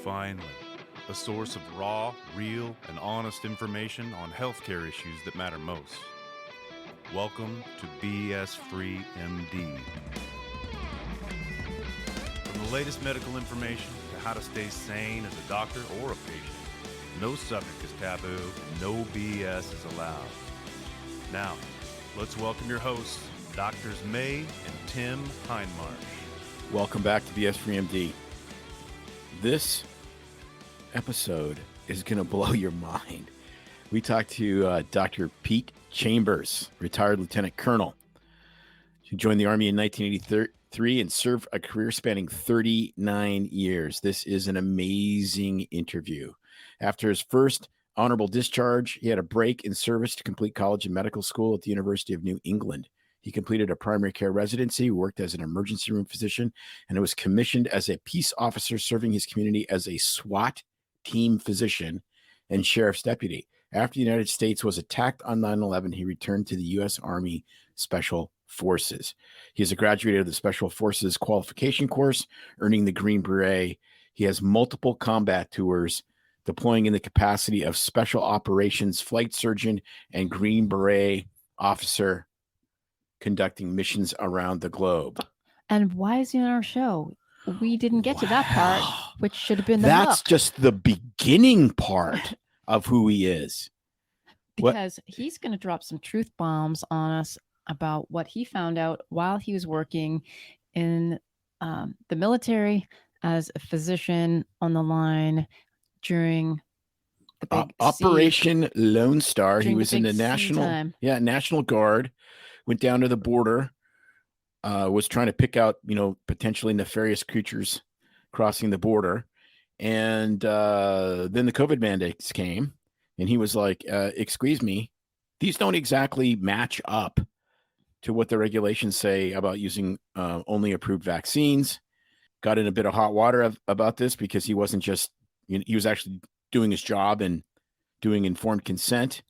finally, a source of raw, real, and honest information on healthcare issues that matter most. Welcome to BS Free MD. From the latest medical information to how to stay sane as a doctor or a patient, no subject is taboo, no BS is allowed. Now, let's welcome your hosts, Doctors May and Tim Hindmarsh. Welcome back to BS Free MD. This episode is going to blow your mind. We talked to Dr. Pete Chambers, retired lieutenant colonel. He joined the Army in 1983 and served a career spanning 39 years. This is an amazing interview. After his first honorable discharge, he had a break in service to complete college and medical school at the University of New England. He completed a primary care residency, worked as an emergency room physician, and was commissioned as a peace officer serving his community as a SWAT team physician and sheriff's deputy. After the United States was attacked on 9/11, he returned to the U.S. Army Special Forces. He is a graduate of the Special Forces qualification course, earning the Green Beret. He has multiple combat tours, deploying in the capacity of Special Operations Flight Surgeon and Green Beret officer, conducting missions around the globe. And why is he on our show? We didn't get to that part, which should have been the That's hook. just the beginning part of who he is. Because he's going to drop some truth bombs on us about what he found out while he was working in the military as a physician on the line during the big Operation Lone Star. He was in the National National Guard. Went down to the border, was trying to pick out, potentially nefarious creatures crossing the border. And then the COVID mandates came, and he was like, excuse me, these don't exactly match up to what the regulations say about using only approved vaccines. Got in a bit of hot water about this because he wasn't just, he was actually doing his job and doing informed consent,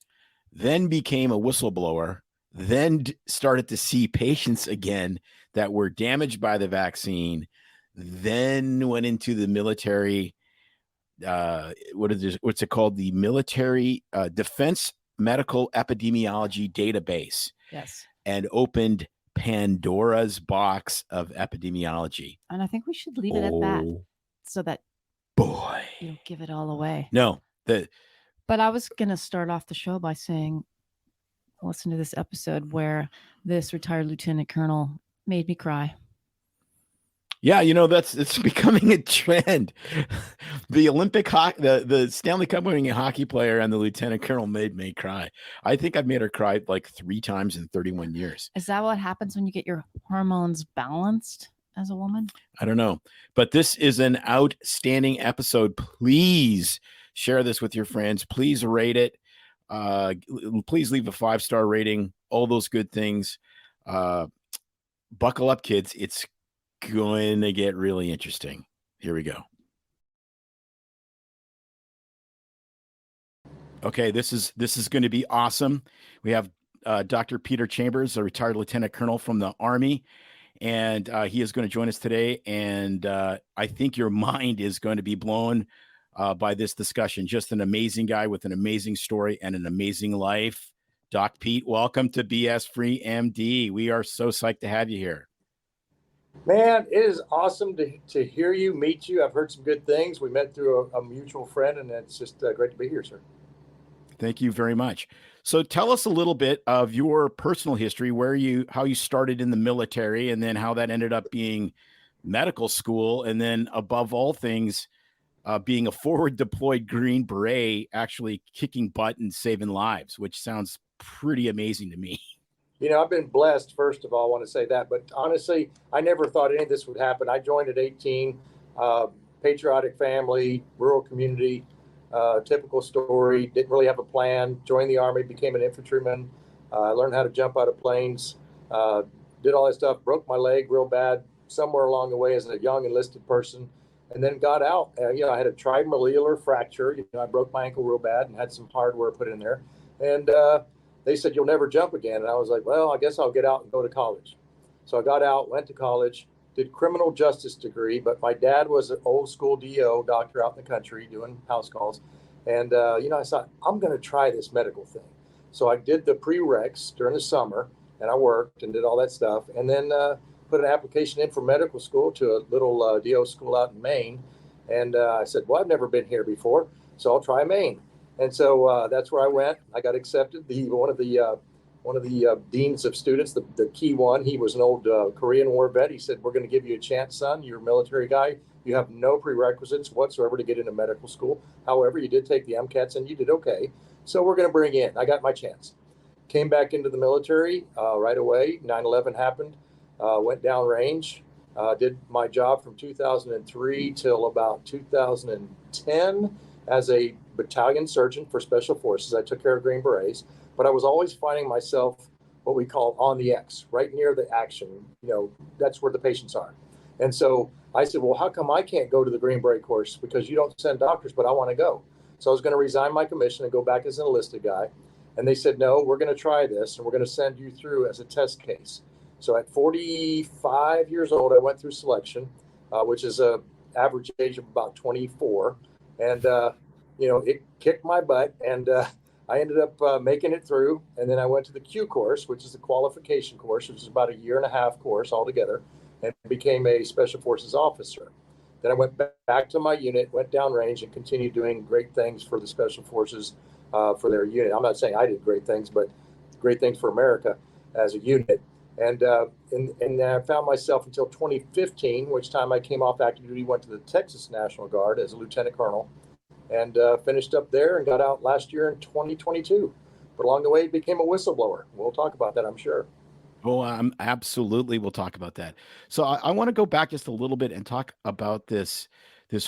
then became a whistleblower, then started to see patients again that were damaged by the vaccine, then went into the military, what's it called? The military Defense Medical Epidemiology Database. Yes. And opened Pandora's box of epidemiology. And I think we should leave it at that so that boy, you don't give it all away. No. But I was going to start off the show by saying, listen to this episode where this retired lieutenant colonel made me cry. Yeah, it's becoming a trend. The Olympic hockey, the Stanley Cup winning hockey player and the lieutenant colonel made me cry. I think I've made her cry like 3 times in 31 years. Is that what happens when you get your hormones balanced as a woman? I don't know, but this is an outstanding episode. Please share this with your friends. Please rate it. Please leave a 5-star rating, all those good things. Buckle up, kids. It's going to get really interesting. Here we go. Okay, this is going to be awesome. We have Dr. Peter Chambers, a retired lieutenant colonel from the Army, and he is going to join us today. And I think your mind is going to be blown by this discussion. Just an amazing guy with an amazing story and an amazing life. Doc Pete, welcome to BS Free MD. We are so psyched to have you here. Man, it is awesome to hear you, meet you. I've heard some good things. We met through a mutual friend, and it's just great to be here, sir. Thank you very much. So tell us a little bit of your personal history, how you started in the military, and then how that ended up being medical school, and then above all things, being a forward deployed Green Beret, actually kicking butt and saving lives, which sounds pretty amazing to me. I've been blessed, first of all, I want to say that. But honestly, I never thought any of this would happen. I joined at 18, patriotic family, rural community, typical story, didn't really have a plan, joined the Army, became an infantryman, learned how to jump out of planes, did all that stuff, broke my leg real bad somewhere along the way as a young enlisted person. And then got out. I had a trimalleolar fracture. I broke my ankle real bad and had some hardware put in there. And they said, you'll never jump again. And I was like, well, I guess I'll get out and go to college. So I got out, went to college, did criminal justice degree, but my dad was an old school DO doctor out in the country doing house calls. And, I thought, I'm going to try this medical thing. So I did the prereqs during the summer, and I worked and did all that stuff. And then put an application in for medical school to a little DO school out in Maine. And I said, well, I've never been here before, so I'll try Maine. And so that's where I went. I got accepted. One of the deans of students, the key one, he was an old Korean War vet. He said, we're going to give you a chance, son. You're a military guy. You have no prerequisites whatsoever to get into medical school. However, you did take the MCATs and you did okay. So we're going to bring you in. I got my chance. Came back into the military right away. 9/11 happened. Went downrange. Did my job from 2003 till about 2010 as a battalion surgeon for Special Forces. I took care of Green Berets, but I was always finding myself what we call on the X, right near the action. That's where the patients are. And so I said, well, how come I can't go to the Green Beret course? Because you don't send doctors, but I want to go. So I was going to resign my commission and go back as an enlisted guy. And they said, no, we're going to try this, and we're going to send you through as a test case. So at 45 years old, I went through selection, which is a average age of about 24. And, it kicked my butt, and I ended up making it through. And then I went to the Q course, which is the qualification course, which is about a 1.5 year course altogether, and became a Special Forces officer. Then I went back to my unit, went downrange, and continued doing great things for the Special Forces for their unit. I'm not saying I did great things, but great things for America as a unit. And I found myself until 2015, which time I came off active duty, went to the Texas National Guard as a lieutenant colonel, and finished up there and got out last year in 2022. But along the way, became a whistleblower. We'll talk about that, I'm sure. Well, absolutely. We'll talk about that. So I want to go back just a little bit and talk about this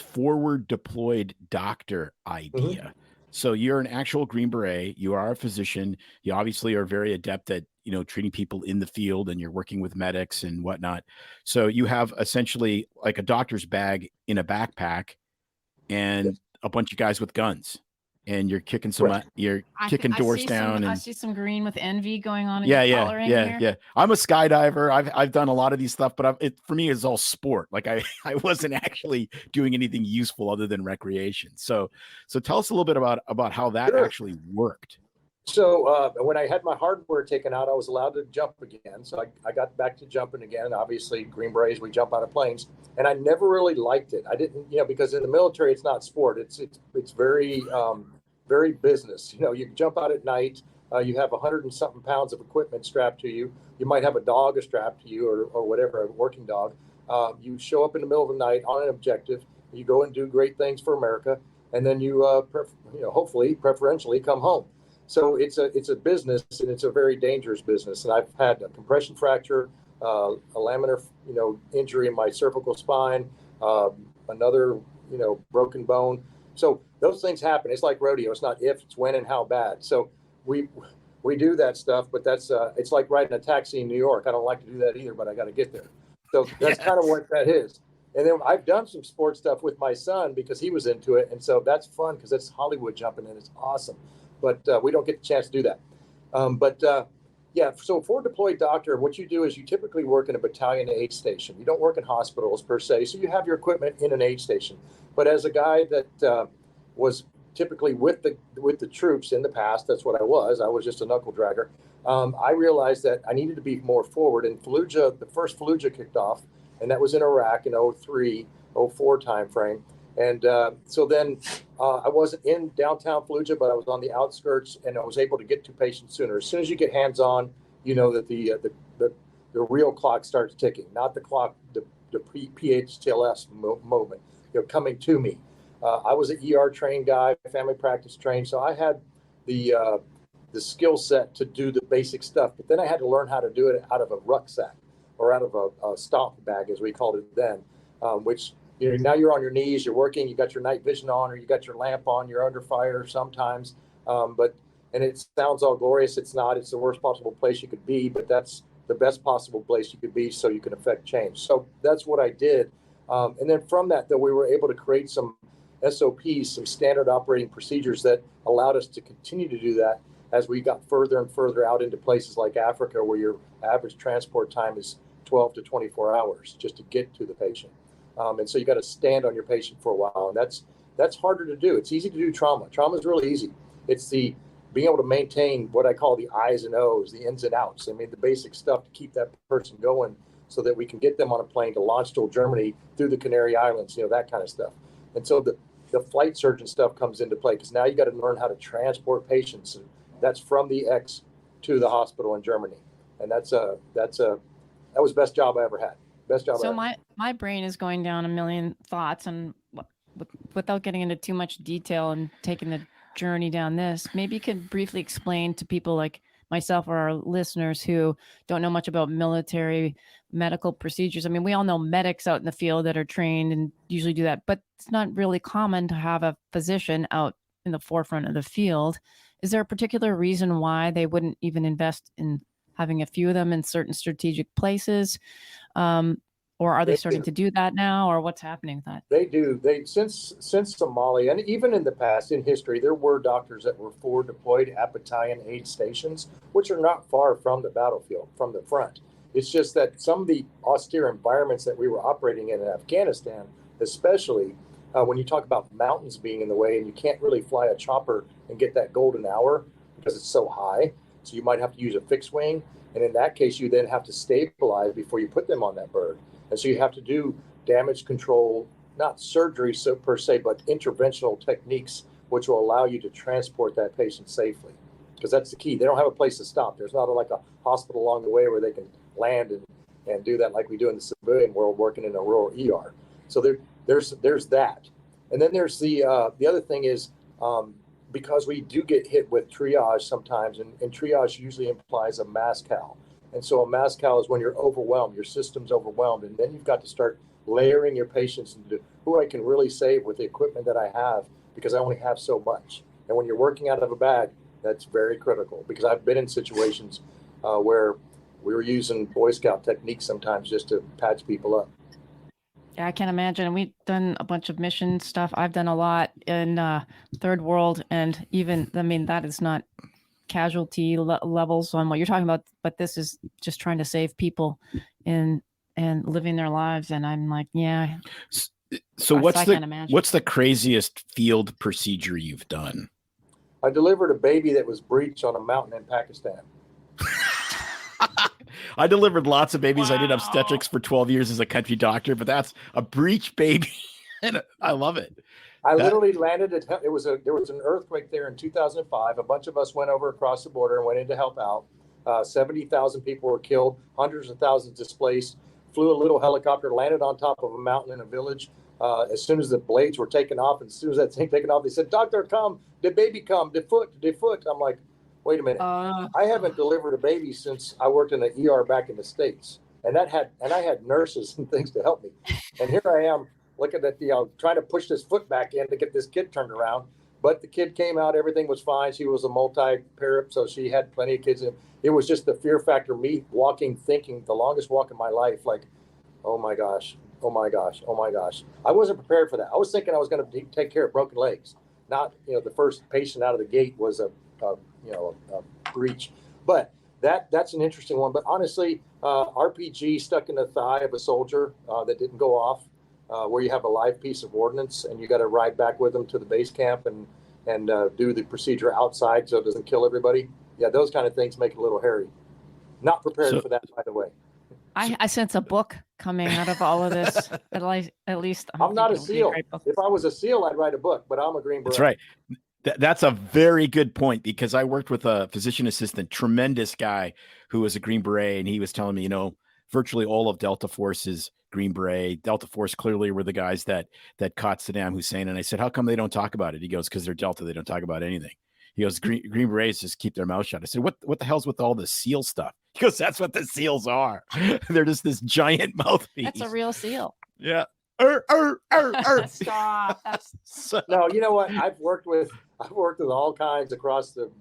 forward deployed doctor idea. Mm-hmm. So you're an actual Green Beret. You are a physician. You obviously are very adept at, treating people in the field, and you're working with medics and whatnot. So you have essentially like a doctor's bag in a backpack and a bunch of guys with guns. And you're kicking kicking doors down. I see some green with envy going on. Yeah. I'm a skydiver. I've done a lot of these stuff, but for me, it's all sport. Like I wasn't actually doing anything useful other than recreation. So tell us a little bit about how that actually worked. So when I had my hardware taken out, I was allowed to jump again. So I got back to jumping again. Obviously, Green Berets, we jump out of planes, and I never really liked it. I didn't, because in the military, it's not sport. It's very very business. You jump out at night. You have 100 and something pounds of equipment strapped to you. You might have a dog strapped to you, or whatever, a working dog. You show up in the middle of the night on an objective. You go and do great things for America, and then you hopefully, preferentially, come home. So it's a business, and it's a very dangerous business. And I've had a compression fracture, a laminar, injury in my cervical spine, another, broken bone. So those things happen. It's like rodeo. It's not if, it's when and how bad. So we do that stuff, but that's it's like riding a taxi in New York. I don't like to do that either, but I got to get there. So that's kind of what that is. And then I've done some sports stuff with my son because he was into it. And so that's fun because that's Hollywood jumping, and it's awesome. But we don't get the chance to do that. So for a deployed doctor, what you do is you typically work in a battalion aid station. You don't work in hospitals per se, so you have your equipment in an aid station. But as a guy that was typically with the troops in the past, that's what I was. I was just a knuckle dragger. I realized that I needed to be more forward. And Fallujah, the first Fallujah kicked off, and that was in Iraq in 03, 04 timeframe. And so then I wasn't in downtown Fallujah, but I was on the outskirts, and I was able to get to patients sooner. As soon as you get hands-on, you know that the real clock starts ticking, not the clock, the PHTLS moment, coming to me. I was an ER trained guy, family practice trained, so I had the skill set to do the basic stuff. But then I had to learn how to do it out of a rucksack or out of a stomp bag, as we called it then, which now you're on your knees, you're working, you got your night vision on, or you got your lamp on, you're under fire sometimes. And it sounds all glorious. It's not. It's the worst possible place you could be, but that's the best possible place you could be so you can affect change. So that's what I did. And then from that, though, we were able to create some SOPs, some standard operating procedures that allowed us to continue to do that as we got further and further out into places like Africa, where your average transport time is 12 to 24 hours just to get to the patient. And so you got to stand on your patient for a while. And that's harder to do. It's easy to do trauma. Trauma is really easy. It's the being able to maintain what I call the I's and O's, the ins and outs. I mean, the basic stuff to keep that person going so that we can get them on a plane to launch to Germany through the Canary Islands, that kind of stuff. And so the flight surgeon stuff comes into play because now you got to learn how to transport patients. And that's from the X to the hospital in Germany. And that was the best job I ever had. Best job. So my brain is going down a million thoughts, and without getting into too much detail and taking the journey down this, maybe you could briefly explain to people like myself or our listeners who don't know much about military medical procedures. I mean, we all know medics out in the field that are trained and usually do that, but it's not really common to have a physician out in the forefront of the field. Is there a particular reason why they wouldn't even invest in having a few of them in certain strategic places? Or are they starting to do that now, or what's happening with that? They do. Since Somalia, and even in the past, in history, there were doctors that were forward deployed at battalion aid stations, which are not far from the battlefield, from the front. It's just that some of the austere environments that we were operating in Afghanistan, especially when you talk about mountains being in the way and you can't really fly a chopper and get that golden hour because it's so high. So you might have to use a fixed wing. And in that case, you then have to stabilize before you put them on that bird. And so you have to do damage control, not surgery per se, but interventional techniques, which will allow you to transport that patient safely. Because that's the key. They don't have a place to stop. There's not like a hospital along the way where they can land and do that like we do in the civilian world working in a rural ER. So there's that. And then there's the other thing is because we do get hit with triage sometimes, and triage usually implies a mass cal. And so a mass cal is when you're overwhelmed, your system's overwhelmed, and then you've got to start layering your patients into who I can really save with the equipment that I have because I only have so much. And when you're working out of a bag, that's very critical because I've been in situations where we were using Boy Scout techniques sometimes just to patch people up. Yeah, I can imagine. We've done a bunch of mission stuff. I've done a lot in third world, and even, I mean, that is not casualty levels on what you're talking about, but this is just trying to save people and living their lives. And I'm like, yeah. So what's the craziest field procedure you've done? I delivered a baby that was breached on a mountain in Pakistan. I delivered lots of babies. Wow. I did obstetrics for 12 years as a country doctor, but that's a breech baby. And I love it. I literally landed there was an earthquake there in 2005. A bunch of us went over across the border and went in to help out. 70,000 people were killed, hundreds of thousands displaced. Flew a little helicopter, landed on top of a mountain in a village. As soon as the blades were taken off, and as soon as that thing taken off, they said, "Doctor, come, the baby come, the foot." I'm like, wait a minute. I haven't delivered a baby since I worked in an ER back in the States. And I had nurses and things to help me. And here I am looking at trying to push this foot back in to get this kid turned around. But the kid came out, everything was fine. She was a multi-parent, so she had plenty of kids. It was just the fear factor, me walking, thinking the longest walk in my life, like, oh my gosh, oh my gosh, oh my gosh. I wasn't prepared for that. I was thinking I was going to take care of broken legs. Not, the first patient out of the gate was a breach. But that's an interesting one. But honestly, RPG stuck in the thigh of a soldier that didn't go off, where you have a live piece of ordnance and you got to ride back with them to the base camp and do the procedure outside so it doesn't kill everybody. Yeah, those kind of things make it a little hairy. Not prepared for that, by the way. I sense a book coming out of all of this. At least I'm not a SEAL. If I was a SEAL, I'd write a book, but I'm a Green Beret. That's right. That's a very good point, because I worked with a physician assistant, tremendous guy who was a Green Beret, and he was telling me, virtually all of Delta Force is Green Beret. Delta Force clearly were the guys that caught Saddam Hussein. And I said, how come they don't talk about it? He goes, because they're Delta. They don't talk about anything. He goes, Green Berets just keep their mouth shut. I said, what the hell's with all the SEAL stuff? He goes, that's what the SEALs are. They're just this giant mouthpiece. That's a real SEAL. Yeah. Stop. No, you know what? I've worked with all kinds across the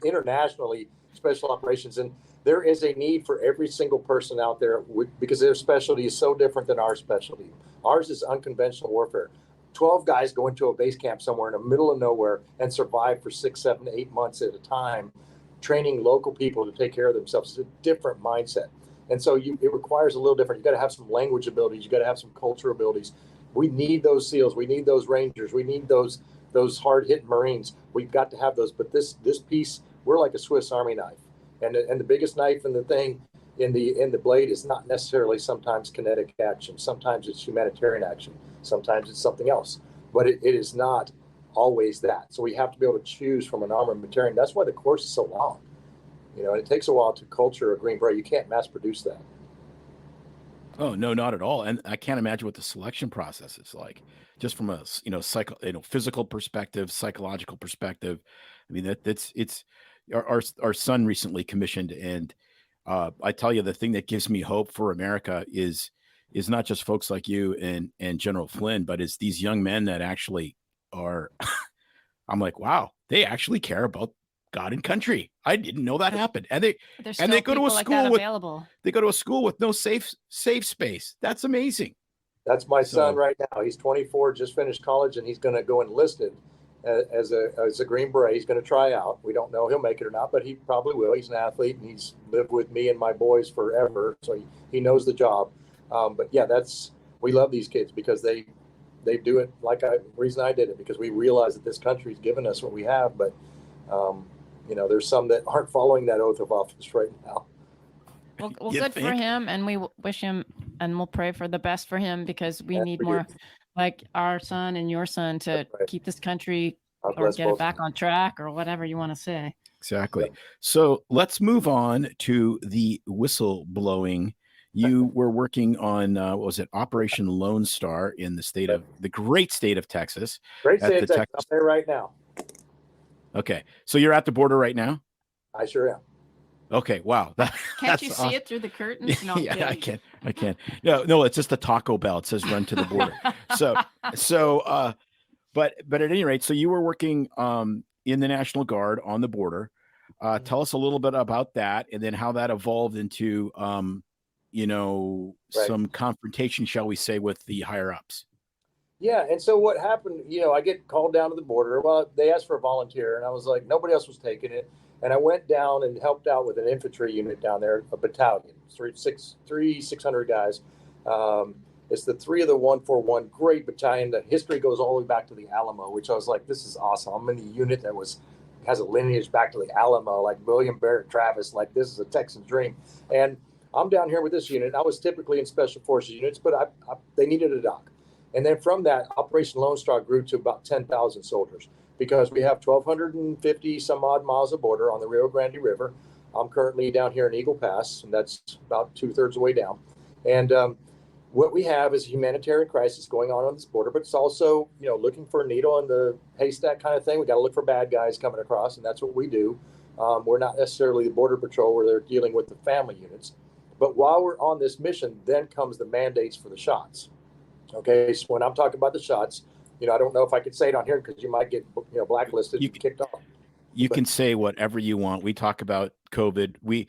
internationally special operations, and there is a need for every single person out there because their specialty is so different than our specialty. Ours is unconventional warfare. 12 guys go into a base camp somewhere in the middle of nowhere and survive for 6, 7, 8 months at a time, training local people to take care of themselves. It's a different mindset. And so it requires a little different. You got to have some language abilities. You got to have some culture abilities. We need those SEALs. We need those Rangers. We need those hard hitting Marines. We've got to have those. But this piece, we're like a Swiss Army knife, and the biggest knife in the thing in the blade is not necessarily sometimes kinetic action. Sometimes it's humanitarian action. Sometimes it's something else. But it is not always that. So we have to be able to choose from an armamentarian. That's why the course is so long. And it takes a while to culture a Green Beret. You can't mass produce that. Oh, no, not at all. And I can't imagine what the selection process is like, just from a physical perspective, psychological perspective. I mean, it's our son recently commissioned, and I tell you, the thing that gives me hope for America is not just folks like you and General Flynn, but it's these young men that actually are. I'm like, wow, they actually care about God and country. I didn't know that happened. And they go to a school with no safe space. That's amazing. That's my son right now. He's 24, just finished college, and he's going to go enlisted as a Green Beret. He's going to try out. We don't know if he'll make it or not, but he probably will. He's an athlete, and he's lived with me and my boys forever, so he knows the job. But yeah, we love these kids because they do it reason I did it, because we realize that this country's given us what we have, but there's some that aren't following that oath of office right now. Well, good for him, and we wish him, and we'll pray for the best for him, because we need more like our son and your son to keep this country or get it back on track, or whatever you want to say. Exactly. Yep. So let's move on to the whistleblowing. You were working on what was it, Operation Lone Star in the great state of Texas. Great state of Texas. I'm there right now. Okay, so you're at the border right now? I sure am. Okay, wow. Can't you see it through the curtains? No, yeah, I can. No, it's just a Taco Bell. It says run to the border. But at any rate, so you were working in the National Guard on the border. Tell us a little bit about that, and then how that evolved into some confrontation, shall we say, with the higher ups. Yeah, and so what happened, I get called down to the border. Well, they asked for a volunteer, and I was like, nobody else was taking it. And I went down and helped out with an infantry unit down there, a battalion, 600 guys. It's the 3 of the 141, great battalion. The history goes all the way back to the Alamo, which I was like, this is awesome. I'm in a unit that has a lineage back to the Alamo, like William Beret Travis, like this is a Texan dream. And I'm down here with this unit. I was typically in special forces units, but they needed a doc. And then from that, Operation Lone Star grew to about 10,000 soldiers, because we have 1,250 some odd miles of border on the Rio Grande River. I'm currently down here in Eagle Pass, and that's about 2/3 of the way down. And what we have is a humanitarian crisis going on this border, but it's also, looking for a needle in the haystack kind of thing. We got to look for bad guys coming across, and that's what we do. We're not necessarily the Border Patrol where they're dealing with the family units. But while we're on this mission, then comes the mandates for the shots. Okay, so when I'm talking about the shots, I don't know if I could say it on here because you might get blacklisted and kicked off. You can say whatever you want. We talk about COVID. We've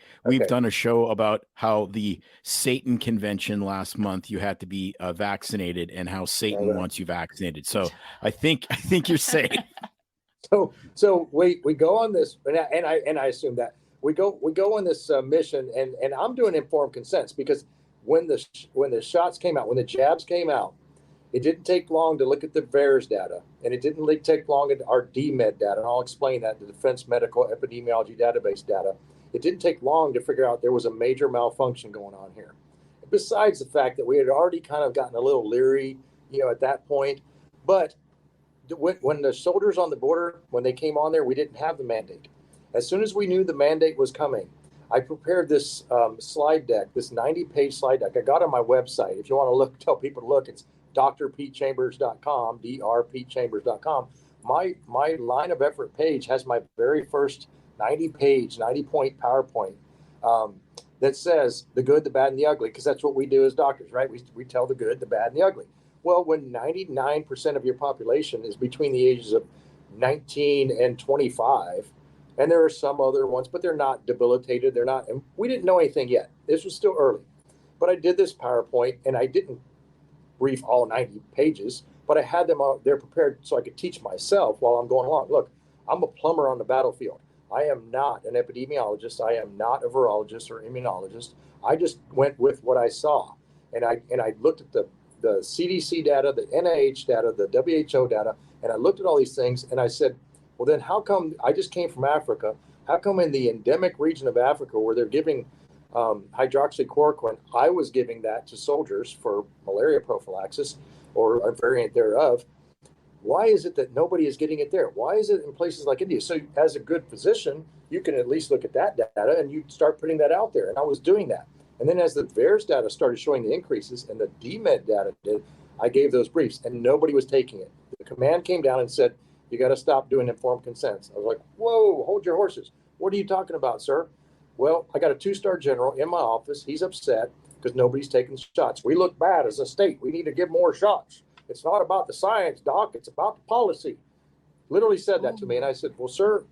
done a show about how the Satan convention last month, you had to be vaccinated, and how Satan wants you vaccinated. So I think you're safe. So we go on this, and I assume that we go on this mission, and I'm doing informed consents, because when the shots came out, when the jabs came out, it didn't take long to look at the VAERS data, and it didn't take long at our DMED data, and I'll explain that, the Defense Medical Epidemiological Database data. It didn't take long to figure out there was a major malfunction going on here. Besides the fact that we had already kind of gotten a little leery, at that point. But when the soldiers on the border, when they came on there, we didn't have the mandate. As soon as we knew the mandate was coming, I prepared this slide deck, this 90-page slide deck. I got on my website. If you want to tell people to look, it's drpetechambers.com, drpetechambers.com. My line of effort page has my very first 90-point PowerPoint that says the good, the bad, and the ugly, because that's what we do as doctors, right? We tell the good, the bad, and the ugly. Well, when 99% of your population is between the ages of 19 and 25, and there are some other ones, but they're not debilitated. They're not, and we didn't know anything yet. This was still early. But I did this PowerPoint, and I didn't brief all 90 pages, but I had them out there prepared so I could teach myself while I'm going along. Look, I'm a plumber on the battlefield. I am not an epidemiologist. I am not a virologist or immunologist. I just went with what I saw. And I looked at the CDC data, the NIH data, the WHO data, and I looked at all these things and I said, well, then how come I just came from Africa? How come in the endemic region of Africa where they're giving hydroxychloroquine, I was giving that to soldiers for malaria prophylaxis or a variant thereof? Why is it that nobody is getting it there? Why is it in places like India? So as a good physician, you can at least look at that data and you start putting that out there. And I was doing that. And then as the VAERS data started showing the increases and the DMED data did, I gave those briefs and nobody was taking it. The command came down and said, you got to stop doing informed consents. I was like, whoa, hold your horses. What are you talking about, sir? Well, I got a 2-star general in my office. He's upset because nobody's taking shots. We look bad as a state. We need to give more shots. It's not about the science, doc. It's about the policy. Literally said that to me. And I said, well, sir,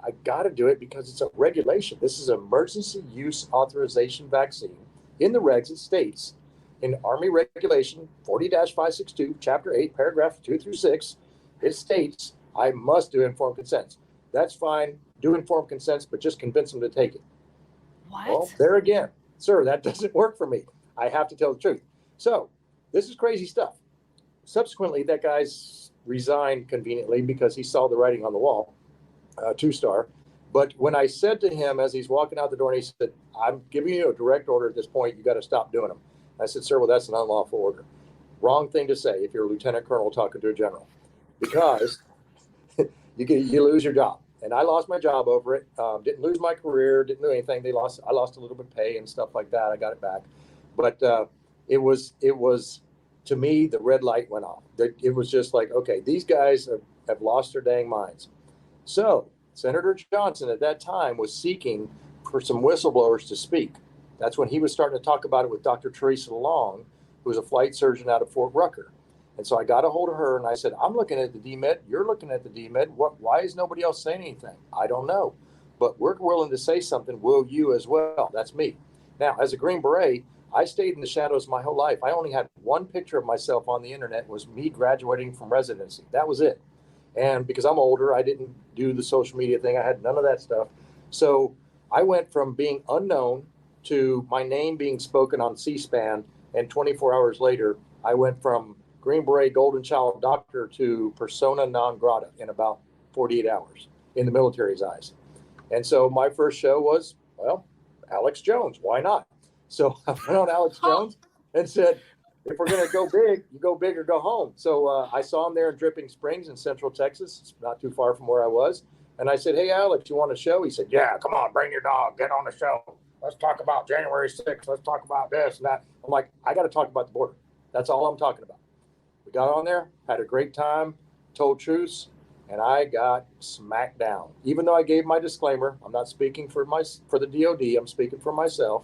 I got to do it because it's a regulation. This is an emergency use authorization vaccine. In the regs, it states in Army Regulation 40-562, Chapter 8, Paragraph 2 through 6, it states I must do informed consents. That's fine. Do informed consents, but just convince them to take it. What? Well, there again, sir, that doesn't work for me. I have to tell the truth. So this is crazy stuff. Subsequently, that guy's resigned conveniently because he saw the writing on the wall, 2-star. But when I said to him as he's walking out the door, and he said, I'm giving you a direct order at this point, you got to stop doing them. I said, sir, well, that's an unlawful order. Wrong thing to say if you're a lieutenant colonel talking to a general, because you lose your job. And I lost my job over it. Didn't lose my career, didn't do anything. I lost a little bit of pay and stuff like that. I got it back. But it was, to me, the red light went off. It was just like, okay, these guys have lost their dang minds. So Senator Johnson at that time was seeking for some whistleblowers to speak. That's when he was starting to talk about it with Dr. Teresa Long, who was a flight surgeon out of Fort Rucker. And so I got a hold of her and I said, I'm looking at the DMED. You're looking at the DMED. Why is nobody else saying anything? I don't know. But we're willing to say something. Will you as well? That's me. Now, as a Green Beret, I stayed in the shadows my whole life. I only had one picture of myself on the internet, was me graduating from residency. That was it. And because I'm older, I didn't do the social media thing. I had none of that stuff. So I went from being unknown to my name being spoken on C-SPAN. And 24 hours later, I went from Green Beret Golden Child doctor to persona non grata in about 48 hours in the military's eyes. And so my first show was, well, Alex Jones. Why not? So I went on Alex Jones and said, if we're going to go big, you go big or go home. So I saw him there in Dripping Springs in Central Texas. It's not too far from where I was. And I said, hey, Alex, you want a show? He said, yeah, come on, bring your dog. Get on the show. Let's talk about January 6th. Let's talk about this and that. I'm like, I got to talk about the border. That's all I'm talking about. We got on there, had a great time, told truths, and I got smacked down. Even though I gave my disclaimer, I'm not speaking for the DOD, I'm speaking for myself,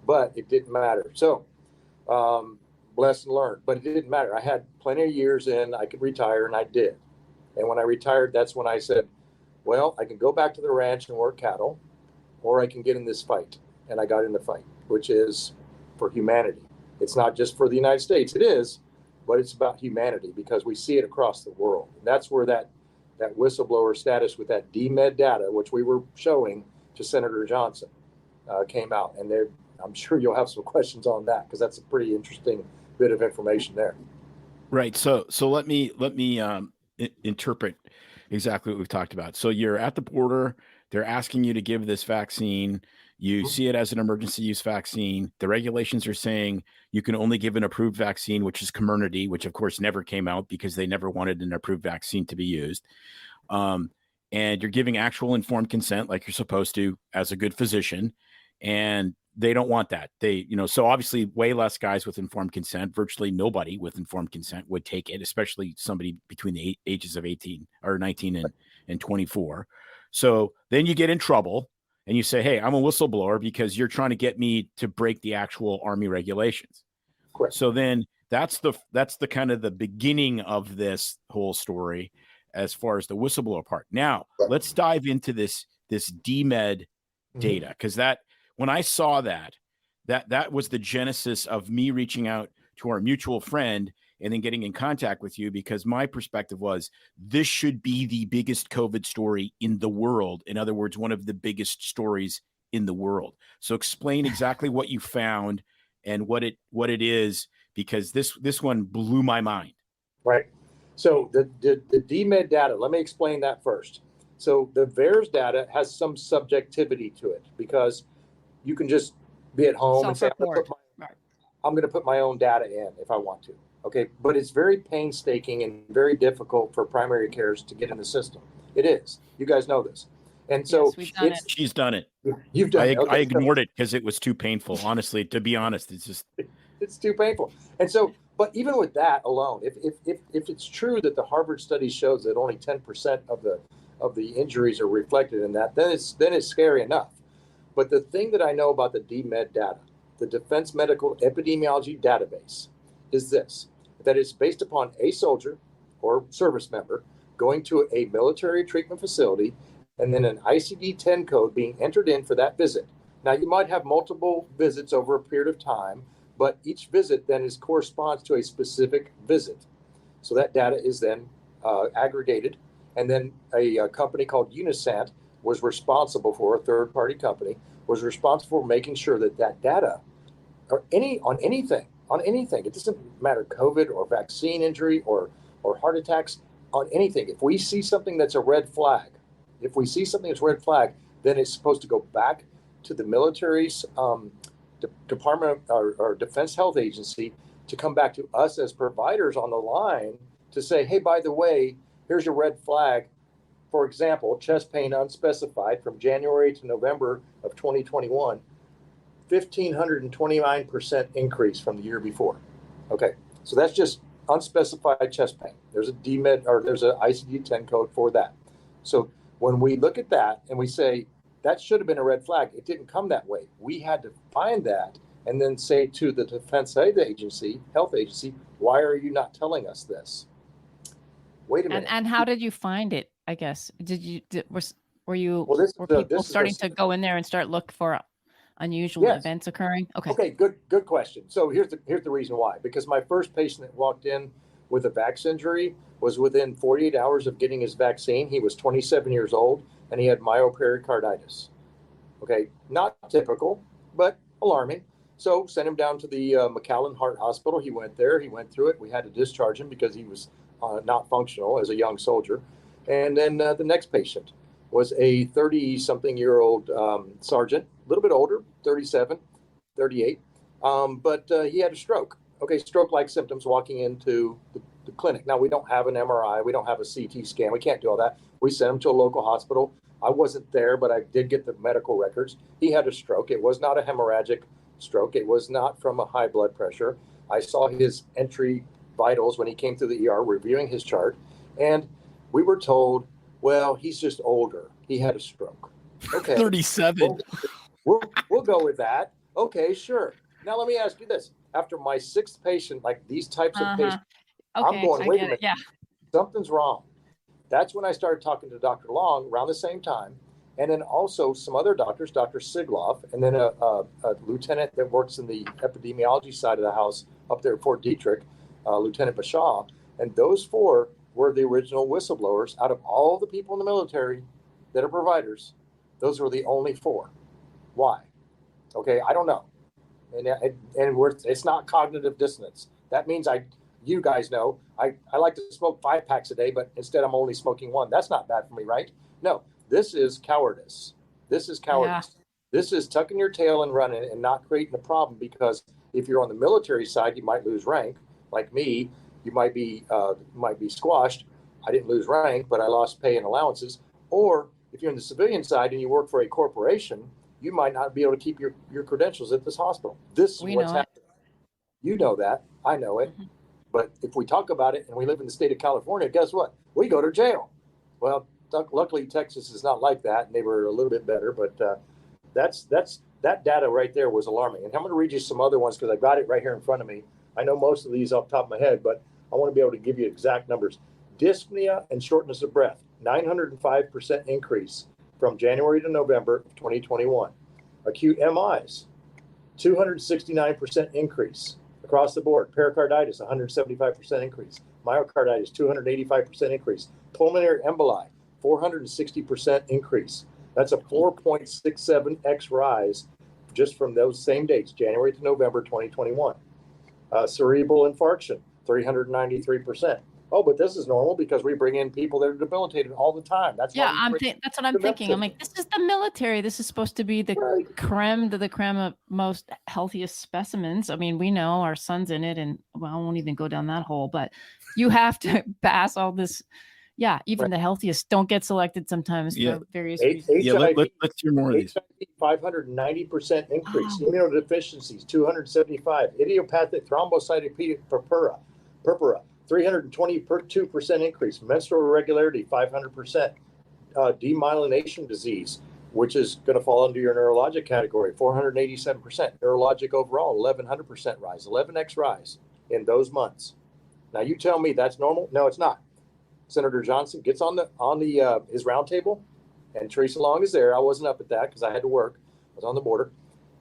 but it didn't matter. So, lesson learned, but it didn't matter. I had plenty of years in, I could retire, and I did. And when I retired, that's when I said, well, I can go back to the ranch and work cattle, or I can get in this fight. And I got in the fight, which is for humanity. It's not just for the United States. It is, but it's about humanity because we see it across the world. And that's where that whistleblower status with that DMED data, which we were showing to Senator Johnson, came out. And I'm sure you'll have some questions on that because that's a pretty interesting bit of information there. Right. So let me interpret exactly what we've talked about. So you're at the border. They're asking you to give this vaccine. You see it as an emergency use vaccine. The regulations are saying you can only give an approved vaccine, which is Comirnaty, which of course never came out because they never wanted an approved vaccine to be used. And you're giving actual informed consent like you're supposed to as a good physician. And they don't want that. So obviously way less guys with informed consent, virtually nobody with informed consent would take it, especially somebody between the ages of 18 or 19 and 24. So then you get in trouble and you say, hey, I'm a whistleblower because you're trying to get me to break the actual Army regulations. Correct. So then that's the kind of the beginning of this whole story as far as the whistleblower part. Now let's dive into this DMED data, because when I saw that was the genesis of me reaching out to our mutual friend and then getting in contact with you, because my perspective was this should be the biggest COVID story in the world. In other words, one of the biggest stories in the world. So explain exactly what you found and what it is, because this one blew my mind. Right. So the DMED data, let me explain that first. So the VAERS data has some subjectivity to it, because you can just be at home and say, I'm going to put my own data in if I want to. Okay. But it's very painstaking and very difficult for primary cares to get in the system. It is. You guys know this. And so she's done it. You've done it. Okay, I ignored it because it was too painful. Honestly, to be honest, it's too painful. And so, but even with that alone, if it's true that the Harvard study shows that only 10% of the injuries are reflected in that, then it's scary enough. But the thing that I know about the DMED data, the Defense Medical Epidemiology Database, is this: that it's based upon a soldier or service member going to a military treatment facility, and then an ICD-10 code being entered in for that visit. Now, you might have multiple visits over a period of time, but each visit then corresponds to a specific visit. So that data is then aggregated, and then a company called Unisant was responsible for, a third-party company, was responsible for making sure that data, or anything, it doesn't matter, COVID or vaccine injury or heart attacks, on anything. If we see something that's a red flag, then it's supposed to go back to the military's Department or Defense Health Agency to come back to us as providers on the line to say, hey, by the way, here's your red flag. For example, chest pain unspecified from January to November of 2021, 1,529% increase from the year before. Okay, so that's just unspecified chest pain. There's a DMED, or there's an ICD-10 code for that. So when we look at that and we say, that should have been a red flag, it didn't come that way. We had to find that and then say to the Defense Health Agency, why are you not telling us this? Wait a minute. And how did you find it? I guess were people starting to go in there and start look for unusual events occurring? Okay, good question. So here's the reason why. Because my first patient that walked in with a vax injury was within 48 hours of getting his vaccine. He was 27 years old and he had myopericarditis. Okay, not typical, but alarming. So sent him down to the McAllen Heart Hospital. He went there. He went through it. We had to discharge him because he was not functional as a young soldier. And then the next patient was a 30-something-year-old sergeant, a little bit older, 37, 38, but he had a stroke. Okay, stroke-like symptoms walking into the clinic. Now, we don't have an MRI. We don't have a CT scan. We can't do all that. We sent him to a local hospital. I wasn't there, but I did get the medical records. He had a stroke. It was not a hemorrhagic stroke. It was not from a high blood pressure. I saw his entry vitals when he came to the ER, reviewing his chart, and we were told, well, he's just older. He had a stroke. Okay. 37. We'll go with that. Okay, sure. Now let me ask you this. After my sixth patient, like these types of patients, okay, I'm going, wait a minute, yeah. Something's wrong. That's when I started talking to Dr. Long around the same time. And then also some other doctors, Dr. Sigloff, and then a lieutenant that works in the epidemiology side of the house up there at Fort Detrick, Lieutenant Bashaw. And those four were the original whistleblowers. Out of all the people in the military that are providers, those were the only four. Why? Okay, I don't know. And it's not cognitive dissonance. That means you guys know, I like to smoke 5 packs a day, but instead I'm only smoking 1. That's not bad for me, right? No, this is cowardice. Yeah. This is tucking your tail and running and not creating a problem, because if you're on the military side, you might lose rank. Like me, you might be squashed. I didn't lose rank, but I lost pay and allowances. Or if you're in the civilian side and you work for a corporation, you might not be able to keep your credentials at this hospital. This is what's happening. You know that. I know it. Mm-hmm. But if we talk about it and we live in the state of California, guess what? We go to jail. Well, luckily Texas is not like that, and they were a little bit better. But that data right there was alarming. And I'm going to read you some other ones because I got it right here in front of me. I know most of these off the top of my head, but I want to be able to give you exact numbers. Dyspnea and shortness of breath, 905% increase from January to November of 2021. Acute MIs, 269% increase across the board. Pericarditis, 175% increase. Myocarditis, 285% increase. Pulmonary emboli, 460% increase. That's a 4.67x rise just from those same dates, January to November 2021. Cerebral infarction, 393%. Oh, but this is normal because we bring in people that are debilitated all the time. That's Yeah, why that's what I'm thinking. I'm like, this is the military. This is supposed to be the creme de the creme of most healthiest specimens. I mean, we know our son's in it, and well, I won't even go down that hole, but you have to pass all this. Yeah, even the healthiest don't get selected sometimes for various reasons. Yeah, let's hear more of these. 590% increase. Immunodeficiencies, 275. Idiopathic thrombocytopenia purpura, 322% increase. Menstrual irregularity, 500%. Demyelination disease, which is going to fall under your neurologic category, 487%. Neurologic overall, 1100% rise, 11x rise in those months. Now you tell me that's normal? No, it's not. Senator Johnson gets on his roundtable, and Teresa Long is there. I wasn't up at that because I had to work. I was on the border,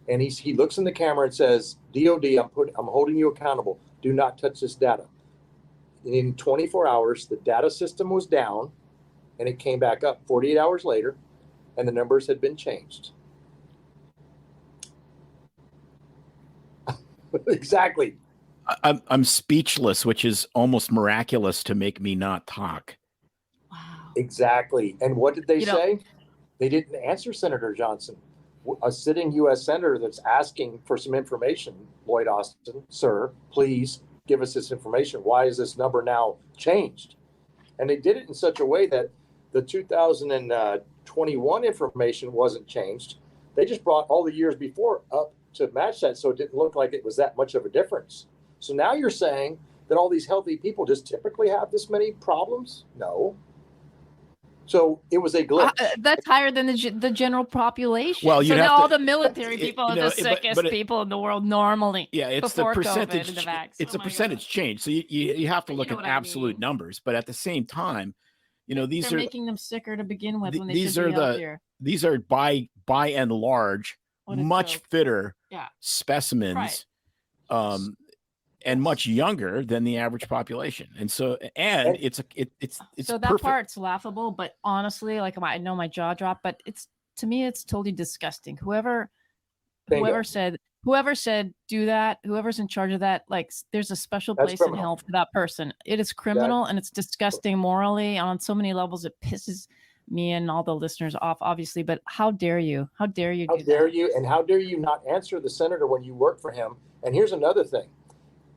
and he looks in the camera and says, "DOD, I'm holding you accountable. Do not touch this data." In 24 hours, the data system was down, and it came back up 48 hours later, and the numbers had been changed. Exactly. I'm speechless, which is almost miraculous to make me not talk. Wow. Exactly. And what did they say? They didn't answer Senator Johnson, a sitting U.S. senator that's asking for some information. Lloyd Austin, sir, please give us this information. Why is this number now changed? And they did it in such a way that the 2021 information wasn't changed. They just brought all the years before up to match that, so it didn't look like it was that much of a difference. So now you're saying that all these healthy people just typically have this many problems? No. So it was a glitch. That's higher than the general population. Well, so now all the military people are the sickest people in the world normally. Yeah, it's the percentage. It's a percentage change. So you have to look at absolute numbers, but at the same time, they're making them sicker to begin with. When these are these are by and large much fitter specimens. Right. And much younger than the average population, and so it's so that perfect. Part's laughable, but honestly, like I know my jaw dropped, but to me it's totally disgusting. Whoever said do that, whoever's in charge of that, like there's a special place in hell for that person. It is criminal and it's disgusting morally on so many levels. It pisses me and all the listeners off, obviously. But how dare you? How dare you? And how dare you not answer the senator when you work for him? And here's another thing.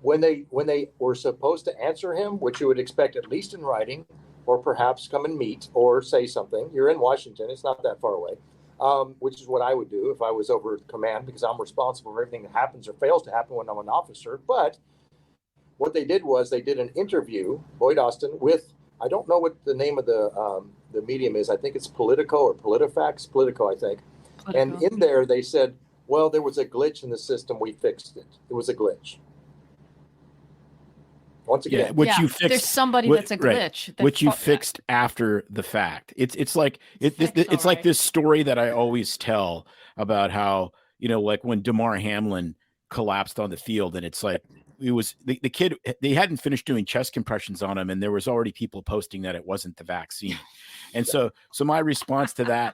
When they were supposed to answer him, which you would expect at least in writing, or perhaps come and meet or say something. You're in Washington; it's not that far away, which is what I would do if I was over command, because I'm responsible for everything that happens or fails to happen when I'm an officer. But what they did was they did an interview, Lloyd Austin, with, I don't know what the name of the medium is. I think it's Politico or PolitiFax. Politico, I think. Politico. And in there they said, well, there was a glitch in the system. We fixed it. It was a glitch. Once again, you fixed. There's somebody that's a glitch, right, which you fixed after the fact. It's like like this story that I always tell about how like when Damar Hamlin collapsed on the field, and it's like it was the kid. They hadn't finished doing chest compressions on him, and there was already people posting that it wasn't the vaccine. And so my response to that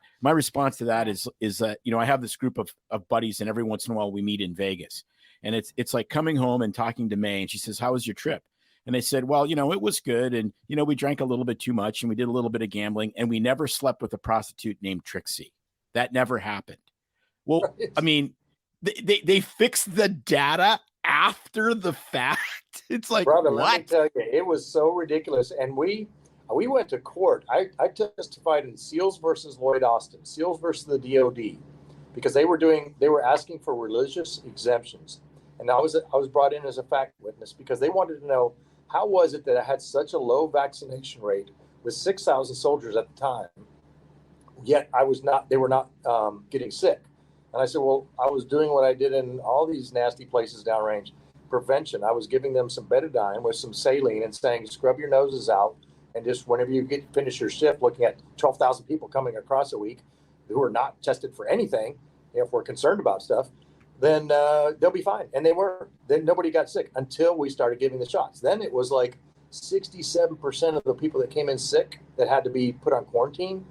is that I have this group of buddies, and every once in a while we meet in Vegas, and it's like coming home and talking to May, and she says, "How was your trip?" And they said, well, it was good. And, we drank a little bit too much, and we did a little bit of gambling, and we never slept with a prostitute named Trixie. That never happened. Well, right. I mean, they fixed the data after the fact. It's like, brother, what? Let me tell you, it was so ridiculous. And we went to court. I testified in Seals versus Lloyd Austin, Seals versus the DOD, because they were asking for religious exemptions. And I was brought in as a fact witness because they wanted to know, how was it that I had such a low vaccination rate with 6,000 soldiers at the time, yet they were not getting sick? And I said, well, I was doing what I did in all these nasty places downrange, prevention. I was giving them some betadine with some saline and saying, scrub your noses out. And just whenever you finish your shift, looking at 12,000 people coming across a week who are not tested for anything, if we're concerned about stuff, then they'll be fine. And they weren't. Then nobody got sick until we started giving the shots. Then it was like 67% of the people that came in sick that had to be put on quarantine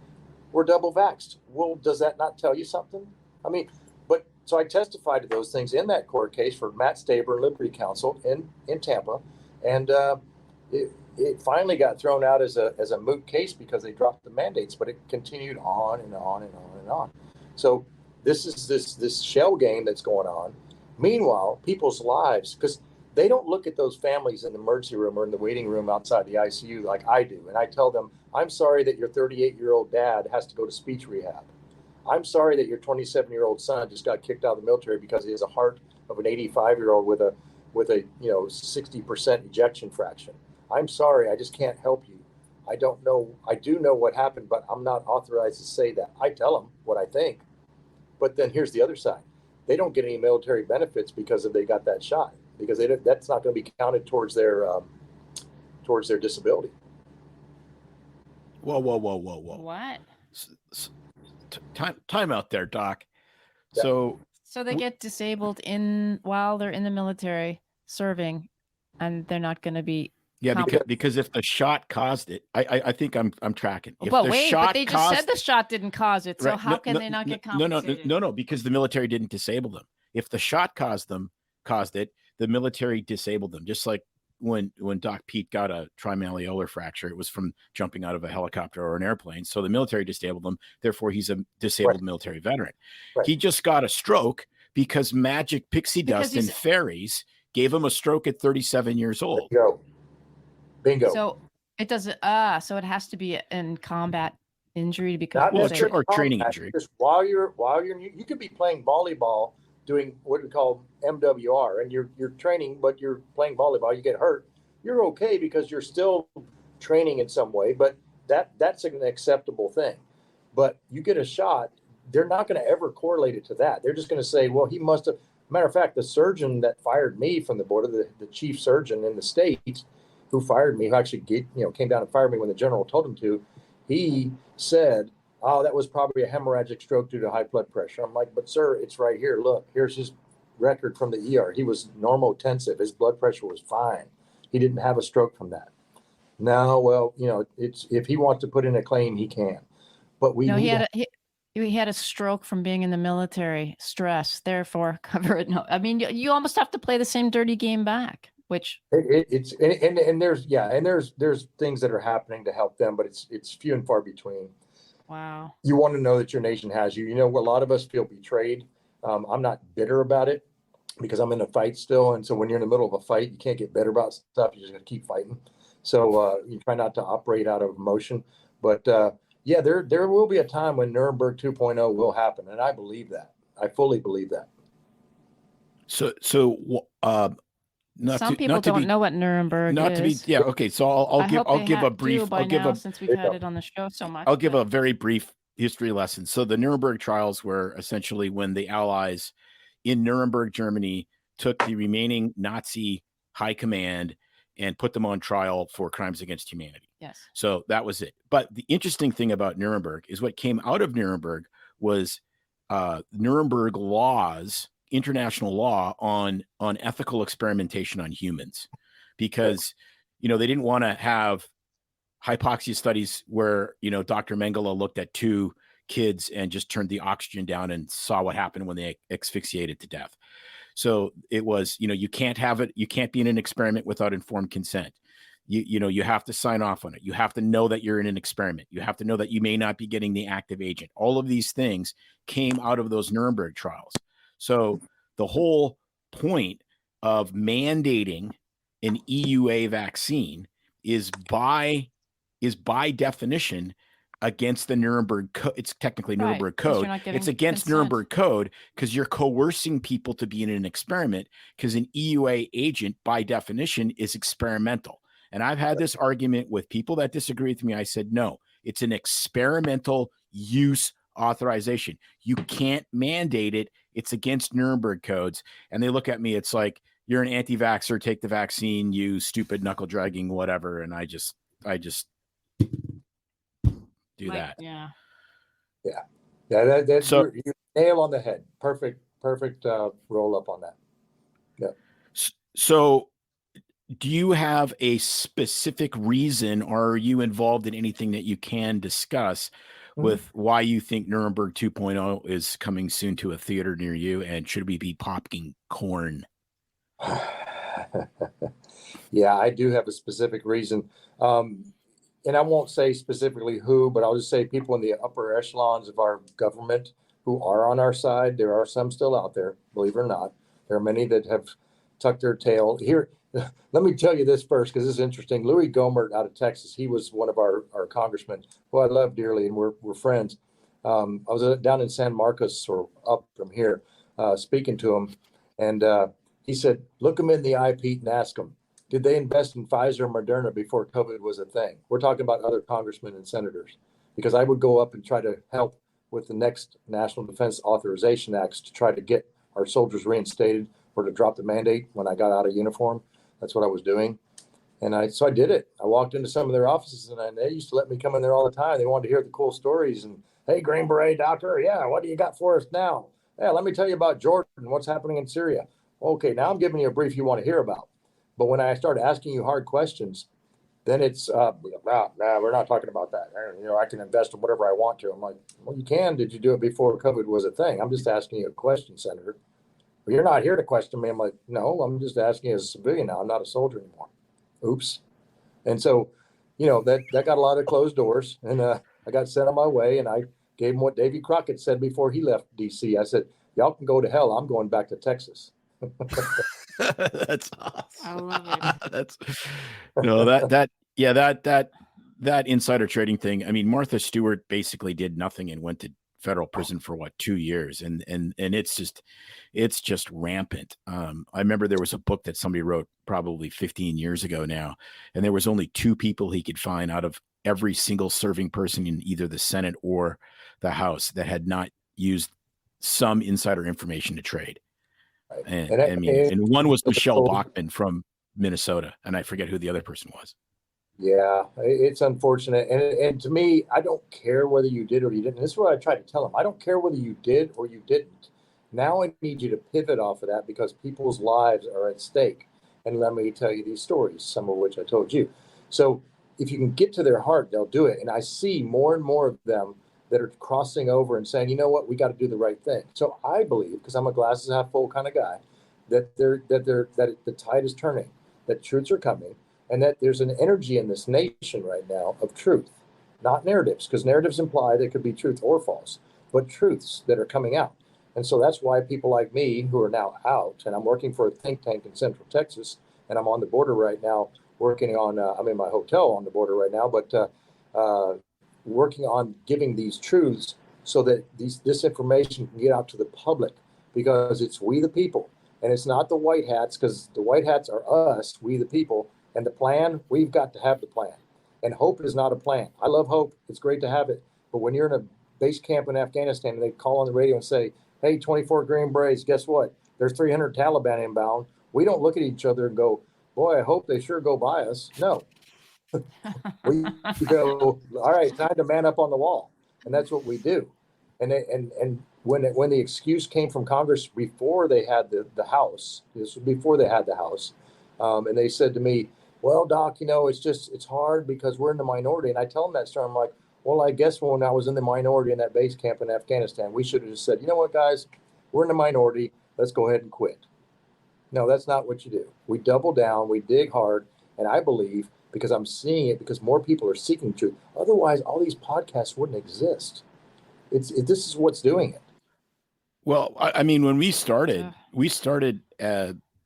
were double vaxxed. Well, does that not tell you something? I mean, but so I testified to those things in that court case for Matt Staber and Liberty Counsel in Tampa. And it finally got thrown out as a moot case because they dropped the mandates, but it continued on and on and on and on. So this is this shell game that's going on. Meanwhile, people's lives, because they don't look at those families in the emergency room or in the waiting room outside the ICU like I do. And I tell them, I'm sorry that your 38-year-old dad has to go to speech rehab. I'm sorry that your 27-year-old son just got kicked out of the military because he has a heart of an 85-year-old with a 60% ejection fraction. I'm sorry, I just can't help you. I don't know. I do know what happened, but I'm not authorized to say that. I tell them what I think. But then here's the other side. They don't get any military benefits because they got that shot, because that's not going to be counted towards their disability. Whoa. What? Time out there, Doc. Yeah. So they get disabled while they're in the military serving, and they're not going to be. Yeah, because if the shot caused it, I think I'm tracking. If But the wait, shot but they just said the shot didn't cause it. So right, how can they not get compensated? No, because the military didn't disable them. If the shot caused it, the military disabled them. Just like when Doc Pete got a trimalleolar fracture, it was from jumping out of a helicopter or an airplane. So the military disabled him. Therefore, he's a disabled military veteran. Right. He just got a stroke because magic pixie dust and fairies gave him a stroke at 37 years old. Bingo. So it doesn't. So it has to be in combat injury to be or training injury. Just while you're you could be playing volleyball, doing what we call MWR, and you're training, but you're playing volleyball. You get hurt. You're okay because you're still training in some way, but that's an acceptable thing. But you get a shot, they're not going to ever correlate it to that. They're just going to say, well, he must have. Matter of fact, the surgeon that fired me from the board, the chief surgeon in the state, who fired me, who actually came down and fired me when the general told him to, he said, oh, that was probably a hemorrhagic stroke due to high blood pressure. I'm like, but sir, it's right here. Look, here's his record from the ER. He was normotensive. His blood pressure was fine. He didn't have a stroke from that. Now, well, it's if he wants to put in a claim, he can. But he had a stroke from being in the military, stress, therefore cover it. No, I mean, you almost have to play the same dirty game back. Which it's there's things that are happening to help them, but it's few and far between. Wow. You want to know that your nation has you. A lot of us feel betrayed. I'm not bitter about it because I'm in a fight still, and so when you're in the middle of a fight, you can't get bitter about stuff. You just got to keep fighting. So you try not to operate out of emotion. But there will be a time when Nuremberg 2.0 will happen, and I believe that. I fully believe that. Some people don't know what Nuremberg is. Okay. So I'll give a brief. Since we've had it on the show so much. I'll give a very brief history lesson. So the Nuremberg trials were essentially when the Allies in Nuremberg, Germany, took the remaining Nazi high command and put them on trial for crimes against humanity. Yes. So that was it. But the interesting thing about Nuremberg is what came out of Nuremberg was Nuremberg laws. International law on ethical experimentation on humans, because they didn't want to have hypoxia studies where Dr. Mengele looked at 2 kids and just turned the oxygen down and saw what happened when they asphyxiated to death. So it was you can't have it. You can't be in an experiment without informed consent. You have to sign off on it. You have to know that you're in an experiment. You have to know that you may not be getting the active agent. All of these things came out of those Nuremberg trials. So the whole point of mandating an EUA vaccine is by definition against the Nuremberg Code. It's technically Nuremberg Code. It's against Nuremberg Code because you're coercing people to be in an experiment, because an EUA agent by definition is experimental. And I've had this argument with people that disagree with me. I said, no, it's an experimental use authorization. You can't mandate it. It's against Nuremberg codes. And they look at me, it's like, you're an anti-vaxxer, take the vaccine, you stupid knuckle dragging, whatever. And I just do that. Yeah. That's so you nail on the head. Perfect roll up on that. Yeah. So do you have a specific reason, or are you involved in anything that you can discuss with why you think Nuremberg 2.0 is coming soon to a theater near you? And should we be popping corn? Yeah, I do have a specific reason. And I won't say specifically who, but I'll just say people in the upper echelons of our government who are on our side. There are some still out there, believe it or not. There are many that have tucked their tail. Here, let me tell you this first, because this is interesting. Louis Gohmert out of Texas, he was one of our congressmen who I love dearly, and we're friends. I was down in San Marcos, or up from here, speaking to him, and he said, look them in the eye, Pete, and ask them, did they invest in Pfizer and Moderna before COVID was a thing? We're talking about other congressmen and senators, because I would go up and try to help with the next National Defense Authorization Acts to try to get our soldiers reinstated or to drop the mandate when I got out of uniform. That's what I was doing. And so I did it. I walked into some of their offices, and they used to let me come in there all the time. They wanted to hear the cool stories. And, hey, Green Beret doctor, yeah, what do you got for us now? Yeah, let me tell you about Jordan, what's happening in Syria. Okay, now I'm giving you a brief you want to hear about. But when I start asking you hard questions, then it's, we're not talking about that. I can invest in whatever I want to. I'm like, well, you can. Did you do it before COVID was a thing? I'm just asking you a question, Senator. Well, you're not here to question me. I'm like, no, I'm just asking you as a civilian now. I'm not a soldier anymore. Oops. And so, that got a lot of closed doors, and I got sent on my way, and I gave him what Davy Crockett said before he left DC. I said, y'all can go to hell. I'm going back to Texas. That's awesome. I love it. That insider trading thing. I mean, Martha Stewart basically did nothing and went to federal prison for 2 years, and it's just rampant. I remember there was a book that somebody wrote probably 15 years ago now, and there was only 2 people he could find out of every single serving person in either the Senate or the House that had not used some insider information to trade. And one was Michelle Bachmann from Minnesota, and I forget who the other person was. Yeah, it's unfortunate. And to me, I don't care whether you did or you didn't. This is what I try to tell them. I don't care whether you did or you didn't. Now I need you to pivot off of that, because people's lives are at stake. And let me tell you these stories, some of which I told you. So if you can get to their heart, they'll do it. And I see more and more of them that are crossing over and saying, you know what, we got to do the right thing. So I believe, because I'm a glasses half full kind of guy, that the tide is turning, that truths are coming, and that there's an energy in this nation right now of truth, not narratives, because narratives imply there could be truth or false, but truths that are coming out. And so that's why people like me, who are now out, and I'm working for a think tank in Central Texas, and I'm on the border right now, working on, I'm in my hotel on the border right now, but working on giving these truths so that this information can get out to the public, because it's we the people, and it's not the white hats, because the white hats are us, we the people. And the plan, we've got to have the plan. And hope is not a plan. I love hope. It's great to have it. But when you're in a base camp in Afghanistan and they call on the radio and say, hey, 24 Green Berets, guess what? There's 300 Taliban inbound. We don't look at each other and go, boy, I hope they sure go by us. No. We go, all right, time to man up on the wall. And that's what we do. And when the excuse came from Congress before they had the House, this was before they had the House, and they said to me, well, Doc, it's hard because we're in the minority. And I tell them that story. I'm like, well, I guess when I was in the minority in that base camp in Afghanistan, we should have just said, you know what, guys, we're in the minority. Let's go ahead and quit. No, that's not what you do. We double down, we dig hard. And I believe, because I'm seeing it, because more people are seeking truth. Otherwise, all these podcasts wouldn't exist. This is what's doing it. Well, I mean, when we started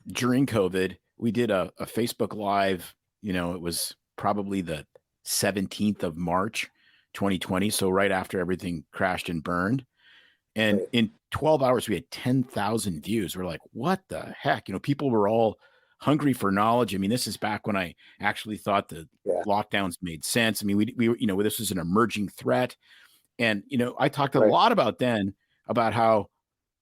during COVID, we did a Facebook Live, it was probably the 17th of March, 2020. So right after everything crashed and burned. And in 12 hours, we had 10,000 views. We're like, what the heck? People were all hungry for knowledge. I mean, this is back when I actually thought the lockdowns made sense. I mean, we this was an emerging threat. And, I talked a lot about how,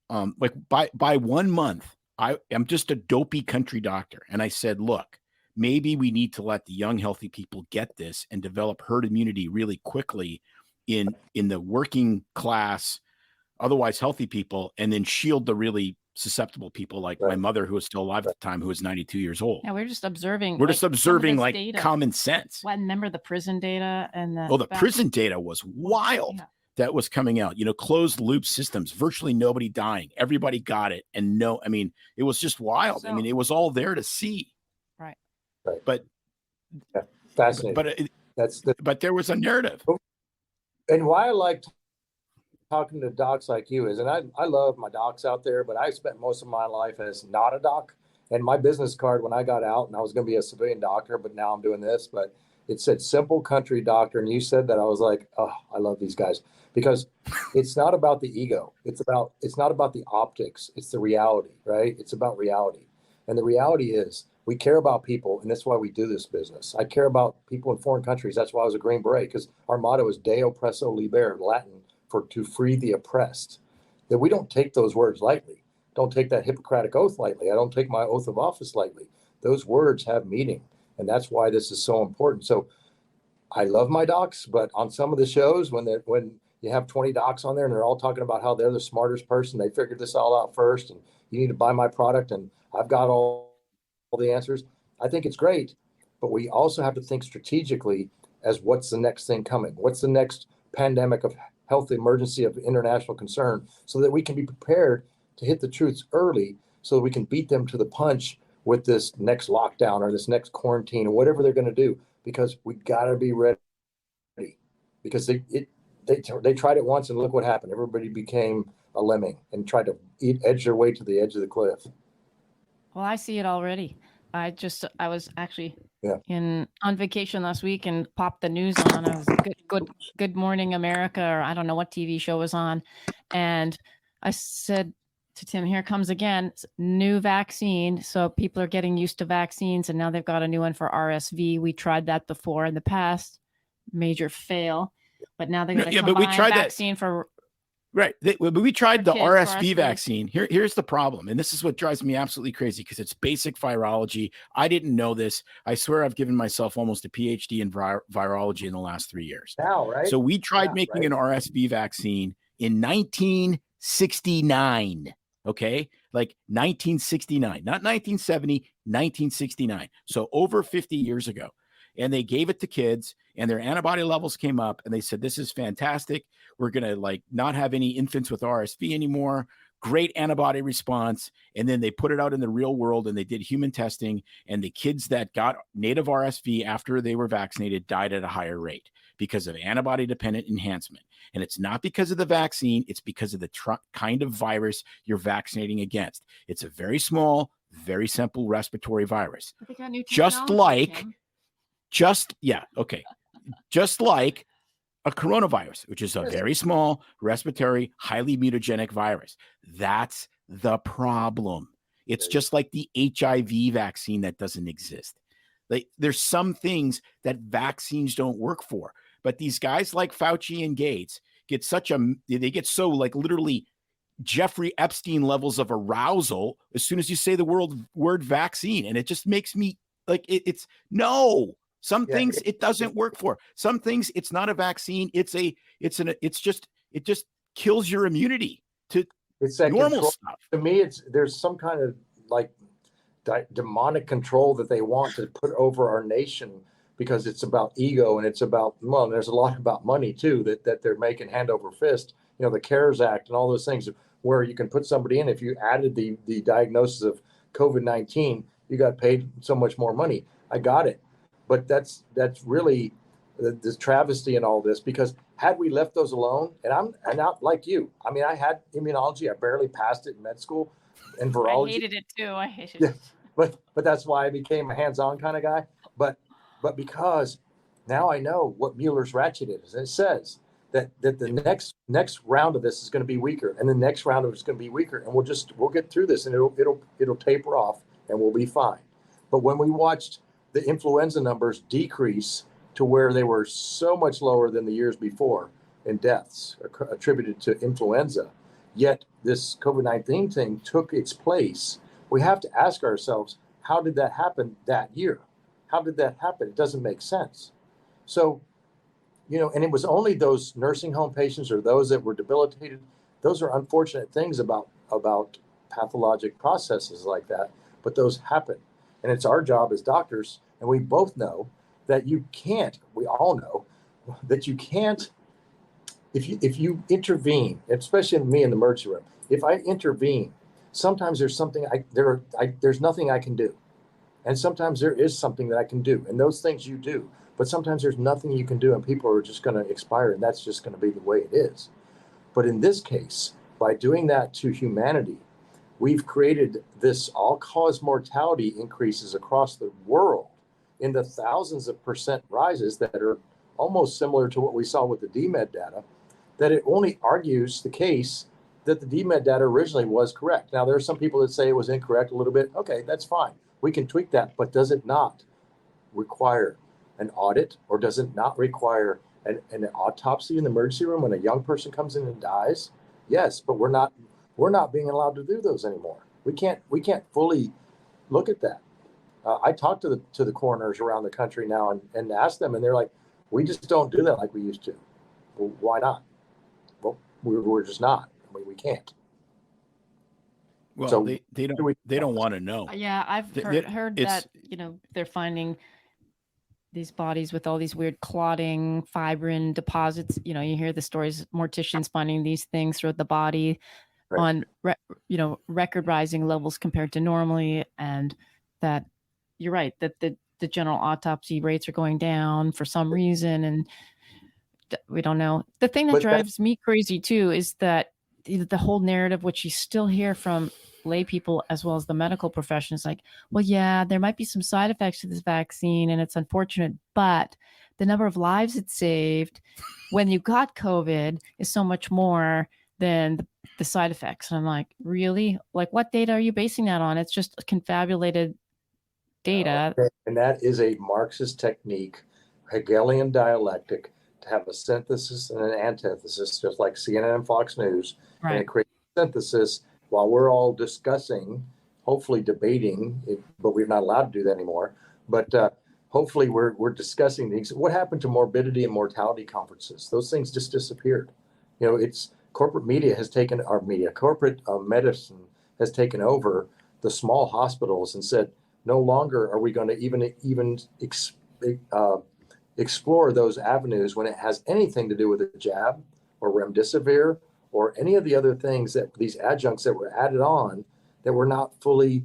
by 1 month, I'm just a dopey country doctor. And I said, look, maybe we need to let the young, healthy people get this and develop herd immunity really quickly in the working class otherwise healthy people and then shield the really susceptible people like my mother, who was still alive at the time, who was 92 years old. Yeah, we're just observing. We're just observing like data. common sense. Well, remember the prison data and the prison data was wild. Yeah. That was coming out, closed loop systems, virtually nobody dying. Everybody got it. And it was just wild. So, it was all there to see. Right. But fascinating. But there was a narrative. And why I like talking to docs like you is, and I love my docs out there, but I spent most of my life as not a doc. And my business card when I got out, and I was going to be a civilian doctor, but now I'm doing this, but it said simple country doctor. And you said that, I was like, oh, I love these guys, because it's not about the ego. It's not about the optics. It's the reality, right? It's about reality. And the reality is we care about people. And that's why we do this business. I care about people in foreign countries. That's why I was a Green Beret, because our motto is De Oppresso Liber, Latin for to free the oppressed. That we don't take those words lightly. Don't take that Hippocratic oath lightly. I don't take my oath of office lightly. Those words have meaning. And that's why this is so important. So I love my docs, but on some of the shows, when you have 20 docs on there and they're all talking about how they're the smartest person, they figured this all out first, and you need to buy my product and I've got all the answers. I think it's great, but we also have to think strategically as what's the next thing coming? What's the next pandemic of health emergency of international concern, so that we can be prepared to hit the truths early, so that we can beat them to the punch with this next lockdown or this next quarantine or whatever they're going to do, because we got to be ready. Because they tried it once and look what happened. Everybody became a lemming and tried to edge their way to the edge of the cliff. Well, I see it already. I was actually on vacation last week and popped the news on. I was Good Morning America, or I don't know what TV show was on. And I said to Tim, here comes again, new vaccine. So people are getting used to vaccines, and now they've got a new one for RSV. We tried that before in the past, major fail. But now they're going to combine vaccine for... Right. We tried the RSV vaccine. Here's the problem. And this is what drives me absolutely crazy, because it's basic virology. I didn't know this. I swear I've given myself almost a PhD in virology in the last 3 years. Now, right? So we tried making an RSV vaccine in 1969. Okay. Like 1969, not 1970, 1969. So over 50 years ago. And they gave it to kids, and their antibody levels came up, and they said, this is fantastic. We're going to not have any infants with RSV anymore. Great antibody response. And then they put it out in the real world, and they did human testing, and the kids that got native RSV after they were vaccinated died at a higher rate because of antibody dependent enhancement. And it's not because of the vaccine. It's because of the kind of virus you're vaccinating against. It's a very small, very simple respiratory virus. Just like a coronavirus, which is a very small respiratory, highly mutagenic virus. That's the problem. It's just like the HIV vaccine that doesn't exist. There's some things that vaccines don't work for, but these guys like Fauci and Gates get so literally Jeffrey Epstein levels of arousal as soon as you say the word vaccine. And it just makes me it's no. Some things it doesn't work for. Some things it's not a vaccine. It just kills your immunity to normal stuff. To me, there's some kind of demonic control that they want to put over our nation, because it's about ego, and it's about, there's a lot about money too that they're making hand over fist. The CARES Act and all those things where you can put somebody in. If you added the diagnosis of COVID-19, you got paid so much more money. I got it. But that's really the travesty in all this, because had we left those alone, and I'm not like you. I mean, I had immunology. I barely passed it in med school, and virology. I hated it too. I hated it. But that's why I became a hands-on kind of guy. But because now I know what Mueller's ratchet is, and it says that the next round of this is going to be weaker, and the next round of it's going to be weaker, and we'll get through this, and it'll taper off, and we'll be fine. But when we watched the influenza numbers decrease to where they were so much lower than the years before in deaths attributed to influenza, yet this COVID-19 thing took its place. We have to ask ourselves, how did that happen that year? How did that happen? It doesn't make sense. So, and it was only those nursing home patients or those that were debilitated Those are unfortunate things about pathologic processes like that, but those happen. And it's our job as doctors, and we both know that we all know that you can't, if you intervene, especially me in the emergency room, if I intervene, sometimes there's something there's nothing I can do. And sometimes there is something that I can do, and those things you do, but sometimes there's nothing you can do and people are just going to expire, and that's just going to be the way it is. But in this case, by doing that to humanity, we've created this all-cause mortality increases across the world in the thousands of percent rises that are almost similar to what we saw with the DMED data, that it only argues the case that the DMED data originally was correct. Now, there are some people that say it was incorrect a little bit. Okay, that's fine. We can tweak that, but does it not require an audit, or does it not require an autopsy in the emergency room when a young person comes in and dies? Yes, but we're not being allowed to do those anymore. We can't fully look at that. I talk to the coroners around the country now and ask them, and they're like, we just don't do that like we used to. Well, why not? Well, we're just not. I mean, we can't. Well, So they don't want to know. Yeah, I've heard that, they're finding these bodies with all these weird clotting fibrin deposits. You hear the stories, morticians finding these things throughout the body on, record rising levels compared to normally. And that you're right, that the general autopsy rates are going down for some reason. And we don't know. The thing that drives me crazy too is that the whole narrative, which you still hear from lay people as well as the medical profession, is like, well, yeah, there might be some side effects to this vaccine and it's unfortunate, but the number of lives it saved when you got COVID is so much more than the side effects. And I'm like, really? Like, what data are you basing that on? It's just confabulated data. And that is a Marxist technique, Hegelian dialectic, to have a synthesis and an antithesis, just like CNN and Fox News. Right. And it creates a synthesis while we're all discussing, hopefully debating, but we're not allowed to do that anymore. But hopefully we're discussing things. What happened to morbidity and mortality conferences? Those things just disappeared. It's corporate media has taken our media, corporate medicine has taken over the small hospitals and said, no longer are we going to even explore those avenues when it has anything to do with a jab or remdesivir or any of the other things, that these adjuncts that were added on that were not fully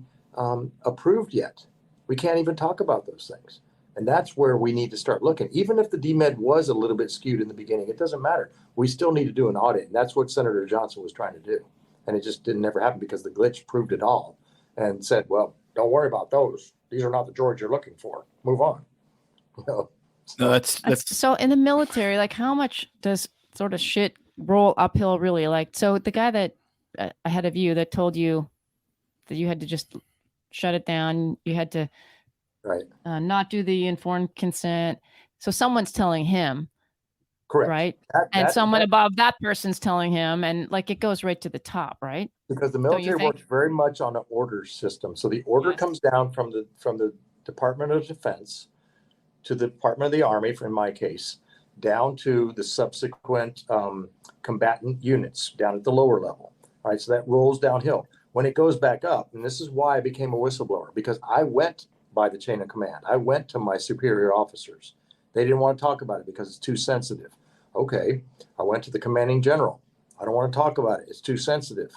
approved yet. We can't even talk about those things. And that's where we need to start looking. Even if the DMED was a little bit skewed in the beginning, it doesn't matter. We still need to do an audit. And that's what Senator Johnson was trying to do. And it just didn't ever happen because the glitch proved it all and said, well, don't worry about those. These are not the George you're looking for. Move on. No, that's so in the military, like, how much does sort of shit roll uphill really? Like, so the guy that ahead of you that told you that you had to just shut it down, you had to not do the informed consent. So someone's telling him, correct, right? And someone above that person's telling him, and like it goes right to the top, right? Because the military works very much on an order system. So the order comes down from the Department of Defense to the Department of the Army, in my case, down to the subsequent combatant units down at the lower level. All right, so that rolls downhill. When it goes back up, and this is why I became a whistleblower, because I went by the chain of command. I went to my superior officers. They didn't want to talk about it because it's too sensitive. Okay, I went to the commanding general. I don't want to talk about it. It's too sensitive.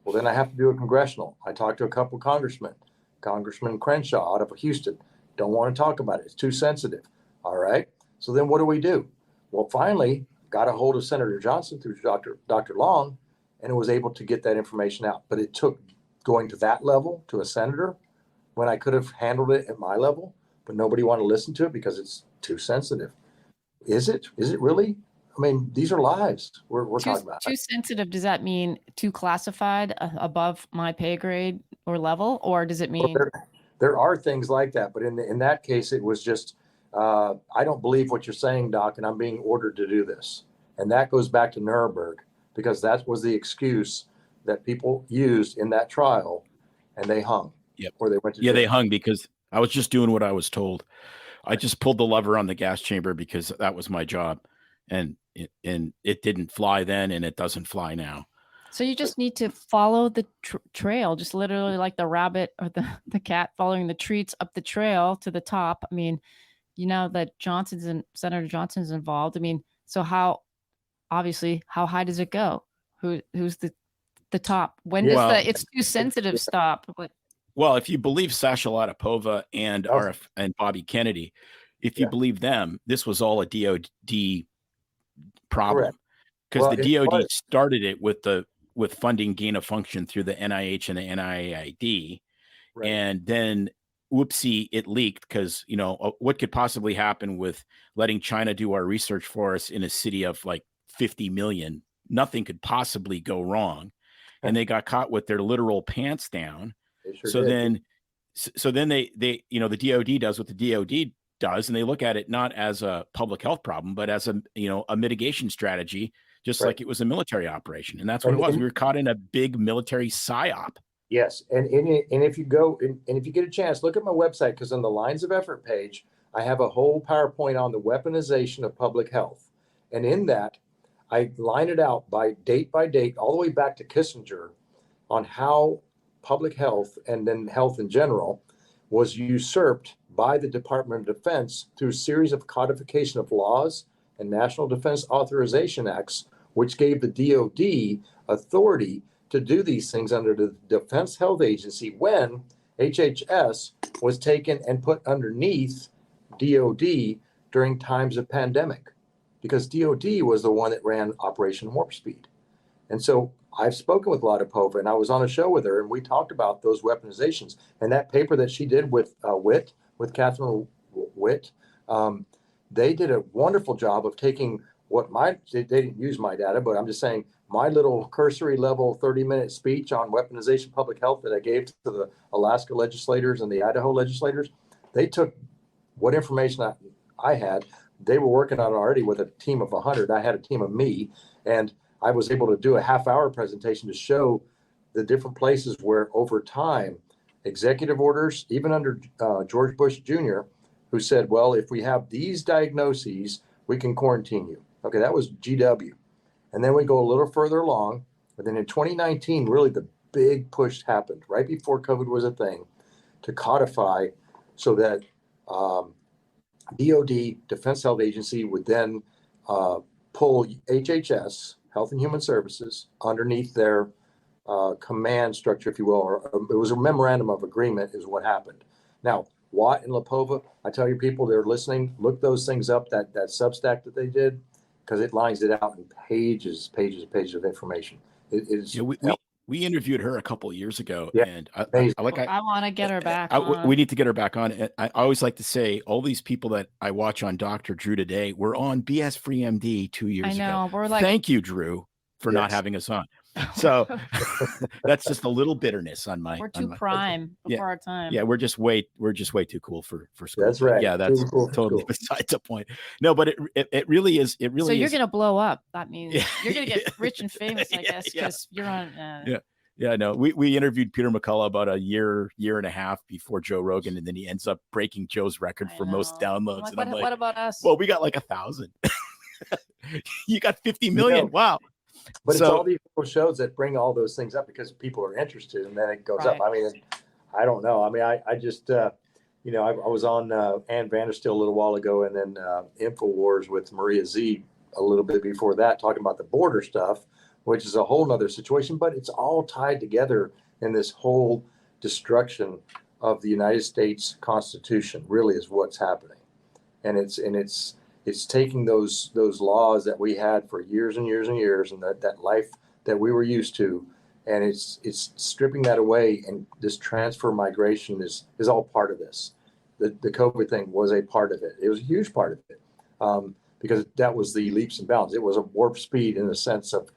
Well, then I have to do a congressional. I talked to a couple congressmen. Congressman Crenshaw out of Houston. Don't want to talk about it. It's too sensitive. All right. So then what do? Well, finally got a hold of Senator Johnson through Dr. Long, and was able to get that information out. But it took going to that level, to a senator, when I could have handled it at my level, but nobody wanted to listen to it because it's too sensitive. Is it really? I mean, these are lives we're talking about. Too sensitive, does that mean too classified, above my pay grade or level? Or does it mean... Well, there are things like that, but in that case, it was just, I don't believe what you're saying, Doc, and I'm being ordered to do this. And that goes back to Nuremberg, because that was the excuse that people used in that trial, and they hung. Yep. Or they went to jail. They hung because I was just doing what I was told. I just pulled the lever on the gas chamber because that was my job, and it didn't fly then, and it doesn't fly now. So you just need to follow the trail, just literally like the rabbit or the cat following the treats up the trail to the top. I mean, you know that Senator Johnson's involved. I mean, so how high does it go? Who's the top? When does it's too sensitive stop? But well, if you believe Sasha Latipova and and Bobby Kennedy, if you believe them, this was all a DOD problem, because the DOD started it with funding gain of function through the NIH and the NIAID, and then whoopsie, it leaked, because what could possibly happen with letting China do our research for us in a city of like 50 million? Nothing could possibly go wrong, and they got caught with their literal pants down. So then they the DOD does what the DOD does, and they look at it not as a public health problem, but as a mitigation strategy, just like it was a military operation. And that's what it was. We were caught in a big military psyop. Yes. And if you go and if you get a chance, look at my website, because on the lines of effort page, I have a whole PowerPoint on the weaponization of public health. And in that, I line it out by date, all the way back to Kissinger, on how public health and then health in general was usurped by the Department of Defense through a series of codification of laws and National Defense Authorization Acts, which gave the DOD authority to do these things under the Defense Health Agency, when HHS was taken and put underneath DOD during times of pandemic, because DOD was the one that ran Operation Warp Speed. And so I've spoken with Latipova, and I was on a show with her, and we talked about those weaponizations. And that paper that she did with Catherine Witt, they did a wonderful job of taking they didn't use my data, but I'm just saying my little cursory level 30-minute speech on weaponization public health that I gave to the Alaska legislators and the Idaho legislators. They took what information I had. They were working on it already with a team of 100. I had a team of me, and I was able to do a half-hour presentation to show the different places where over time, executive orders, even under George Bush Jr., who said, well, if we have these diagnoses, we can quarantine you. Okay, that was GW. And then we go a little further along. And then in 2019, really the big push happened right before COVID was a thing, to codify so that DOD, Defense Health Agency, would then pull HHS, Health and Human Services, underneath their command structure, if you will. Or it was a memorandum of agreement is what happened. Now, Watt and Latipova, I tell you, people that are listening, look those things up, that Substack that they did, because it lines it out in pages of information. It is. We interviewed her a couple of years ago, and I want to get her back. We need to get her back on. I always like to say, all these people that I watch on Dr. Drew Today were on BS Free MD 2 years ago. We're like, thank you, Drew, for not having us on. So that's just a little bitterness on my. We're too prime before our time. Yeah, we're just way too cool for school. That's right. Yeah, that's totally besides the point. No, but it really is. It really. So you're gonna blow up. That means you're gonna get rich and famous, I guess, because you're on. Yeah, no. We interviewed Peter McCullough about a year and a half before Joe Rogan, and then he ends up breaking Joe's record for most downloads. What about us? Well, we got like 1,000. You got 50 million. Wow. But it's all these shows that bring all those things up because people are interested, and then it goes up. I mean, I don't know. I mean, I just, I was on Ann Vandersteel a little while ago, and then InfoWars with Maria Z a little bit before that, talking about the border stuff, which is a whole nother situation, but it's all tied together in this whole destruction of the United States Constitution, really is what's happening. And it's taking those laws that we had for years and years and years, and that life that we were used to, and it's stripping that away. And this transfer migration is all part of this. The COVID thing was a part of it. It was a huge part of it, because that was the leaps and bounds. It was a warp speed in the sense of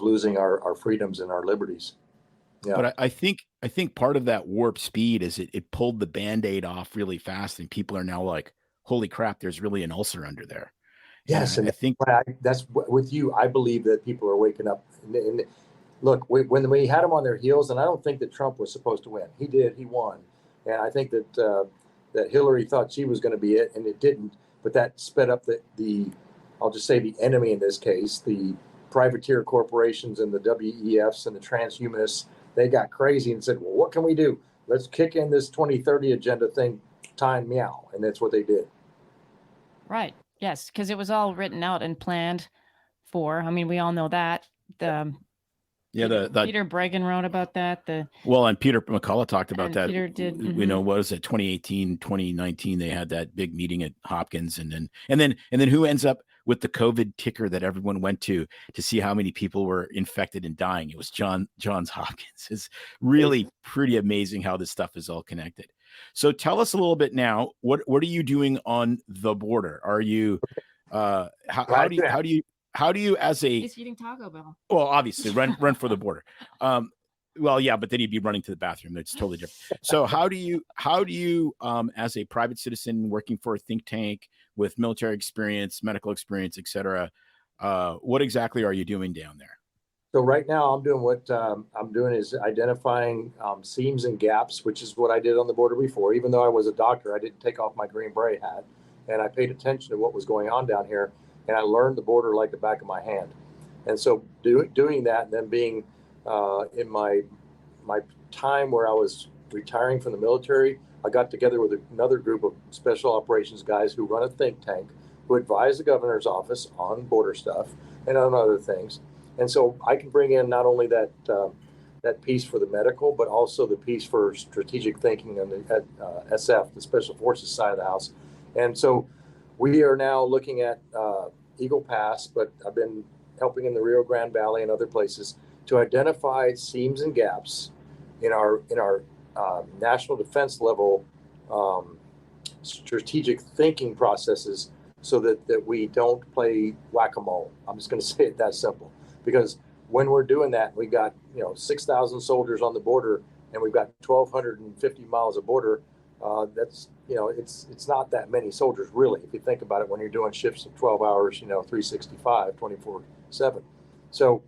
losing our freedoms and our liberties. Yeah. But I think part of that warp speed is it pulled the Band-Aid off really fast, and people are now like, holy crap, there's really an ulcer under there. Yes. And I think that's with you. I believe that people are waking up. And look, when we had them on their heels, and I don't think that Trump was supposed to win. He did. He won. And I think that Hillary thought she was going to be it, and it didn't. But that sped up the I'll just say the enemy in this case, the privateer corporations and the WEFs and the transhumanists, they got crazy and said, well, what can we do? Let's kick in this 2030 agenda thing, time meow. And that's what they did. Right. Yes, because it was all written out and planned for. I mean, we all know that. Peter Bregan wrote about that. And Peter McCullough talked about that. Peter did. You know, what was it? 2018, 2019, they had that big meeting at Hopkins, and then who ends up with the COVID ticker that everyone went to see how many people were infected and dying? It was Johns Hopkins. It's really pretty amazing how this stuff is all connected. So tell us a little bit now. What are you doing on the border? Are you how do you as a he's eating Taco Bell? Well, obviously run for the border. Well, yeah, but then he'd be running to the bathroom. That's totally different. So how do you as a private citizen working for a think tank with military experience, medical experience, et cetera, what exactly are you doing down there? So right now I'm doing what I'm doing is identifying seams and gaps, which is what I did on the border before. Even though I was a doctor, I didn't take off my Green Beret hat, and I paid attention to what was going on down here, and I learned the border like the back of my hand. And so doing that, and then being in my time where I was retiring from the military, I got together with another group of special operations guys who run a think tank, who advise the governor's office on border stuff and on other things. And so I can bring in not only that piece for the medical, but also the piece for strategic thinking on the SF, the Special Forces side of the house. And so we are now looking at Eagle Pass, but I've been helping in the Rio Grande Valley and other places to identify seams and gaps in our national defense level strategic thinking processes, so that we don't play whack-a-mole. I'm just going to say it that simple. Because when we're doing that, we got 6,000 soldiers on the border, and we've got 1,250 miles of border. That's it's not that many soldiers really, if you think about it, when you're doing shifts of 12 hours, 365, 24/7. So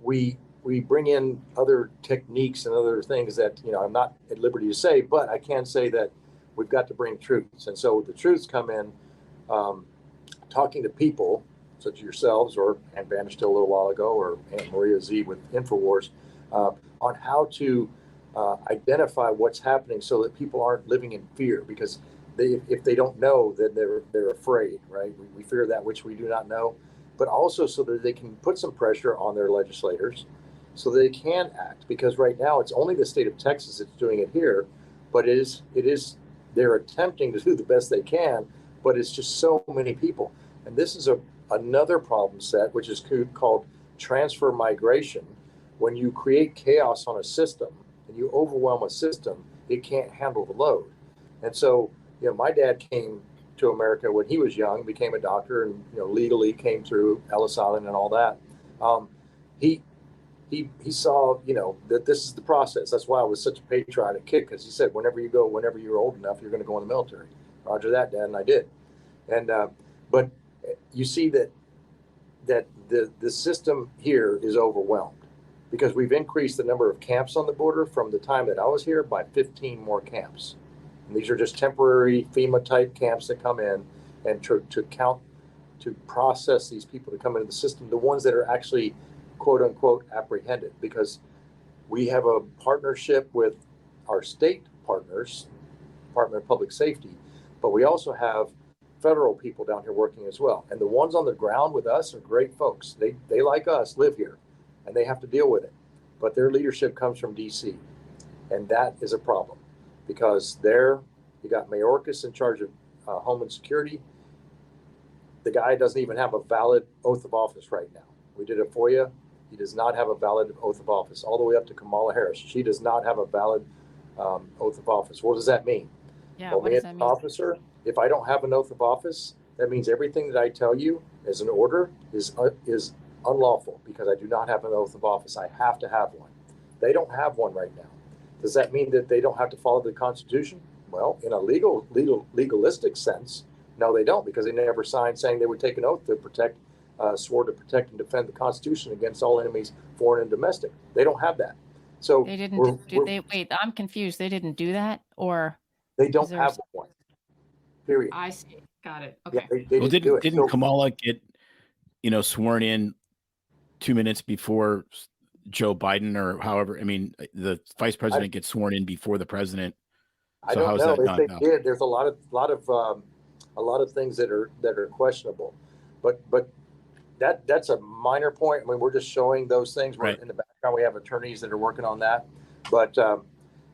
we bring in other techniques and other things that I'm not at liberty to say, but I can say that we've got to bring truths, and so the truths come in talking to people such as yourselves, or Ann Bannister a little while ago, or Aunt Maria Z with InfoWars, on how to identify what's happening so that people aren't living in fear, because if they don't know, then they're afraid, right? We fear that which we do not know, but also so that they can put some pressure on their legislators so they can act, because right now it's only the state of Texas that's doing it here, but it is they're attempting to do the best they can, but it's just so many people. And this is another problem set, which is called transfer migration. When you create chaos on a system and you overwhelm a system, it can't handle the load. And so, my dad came to America when he was young, became a doctor, and legally came through Ellis Island and all that. He saw that this is the process. That's why I was such a patriotic kid, because he said, whenever you're old enough, you're going to go in the military. Roger that, Dad, and I did. And but you see that the system here is overwhelmed, because we've increased the number of camps on the border from the time that I was here by 15 more camps. And these are just temporary FEMA type camps that come in and to process these people to come into the system, the ones that are actually quote unquote apprehended, because we have a partnership with our state partners, Department of Public Safety, but we also have federal people down here working as well. And the ones on the ground with us are great folks. They like us, live here, and they have to deal with it. But their leadership comes from DC. And that is a problem, because there you got Mayorkas in charge of Homeland Security. The guy doesn't even have a valid oath of office right now. We did a FOIA. He does not have a valid oath of office, all the way up to Kamala Harris. She does not have a valid oath of office. What does that mean? Yeah, well, what does that mean? Officer, if I don't have an oath of office, that means everything that I tell you as an order is unlawful, because I do not have an oath of office. I have to have one. They don't have one right now. Does that mean that they don't have to follow the Constitution? Well, in a legalistic sense, no, they don't, because they never signed saying they would take an oath to protect, swore to protect and defend the Constitution against all enemies, foreign and domestic. They don't have that. So they didn't. Wait, I'm confused. They didn't do that, or they don't have one. Period. I see. Got it. Okay. Yeah, they didn't Kamala get, sworn in 2 minutes before Joe Biden or however. I mean, the vice president gets sworn in before the president. I don't know if they did. There's a lot of things that are questionable, but that's a minor point. I mean, we're just showing those things. Right. In the background, we have attorneys that are working on that, but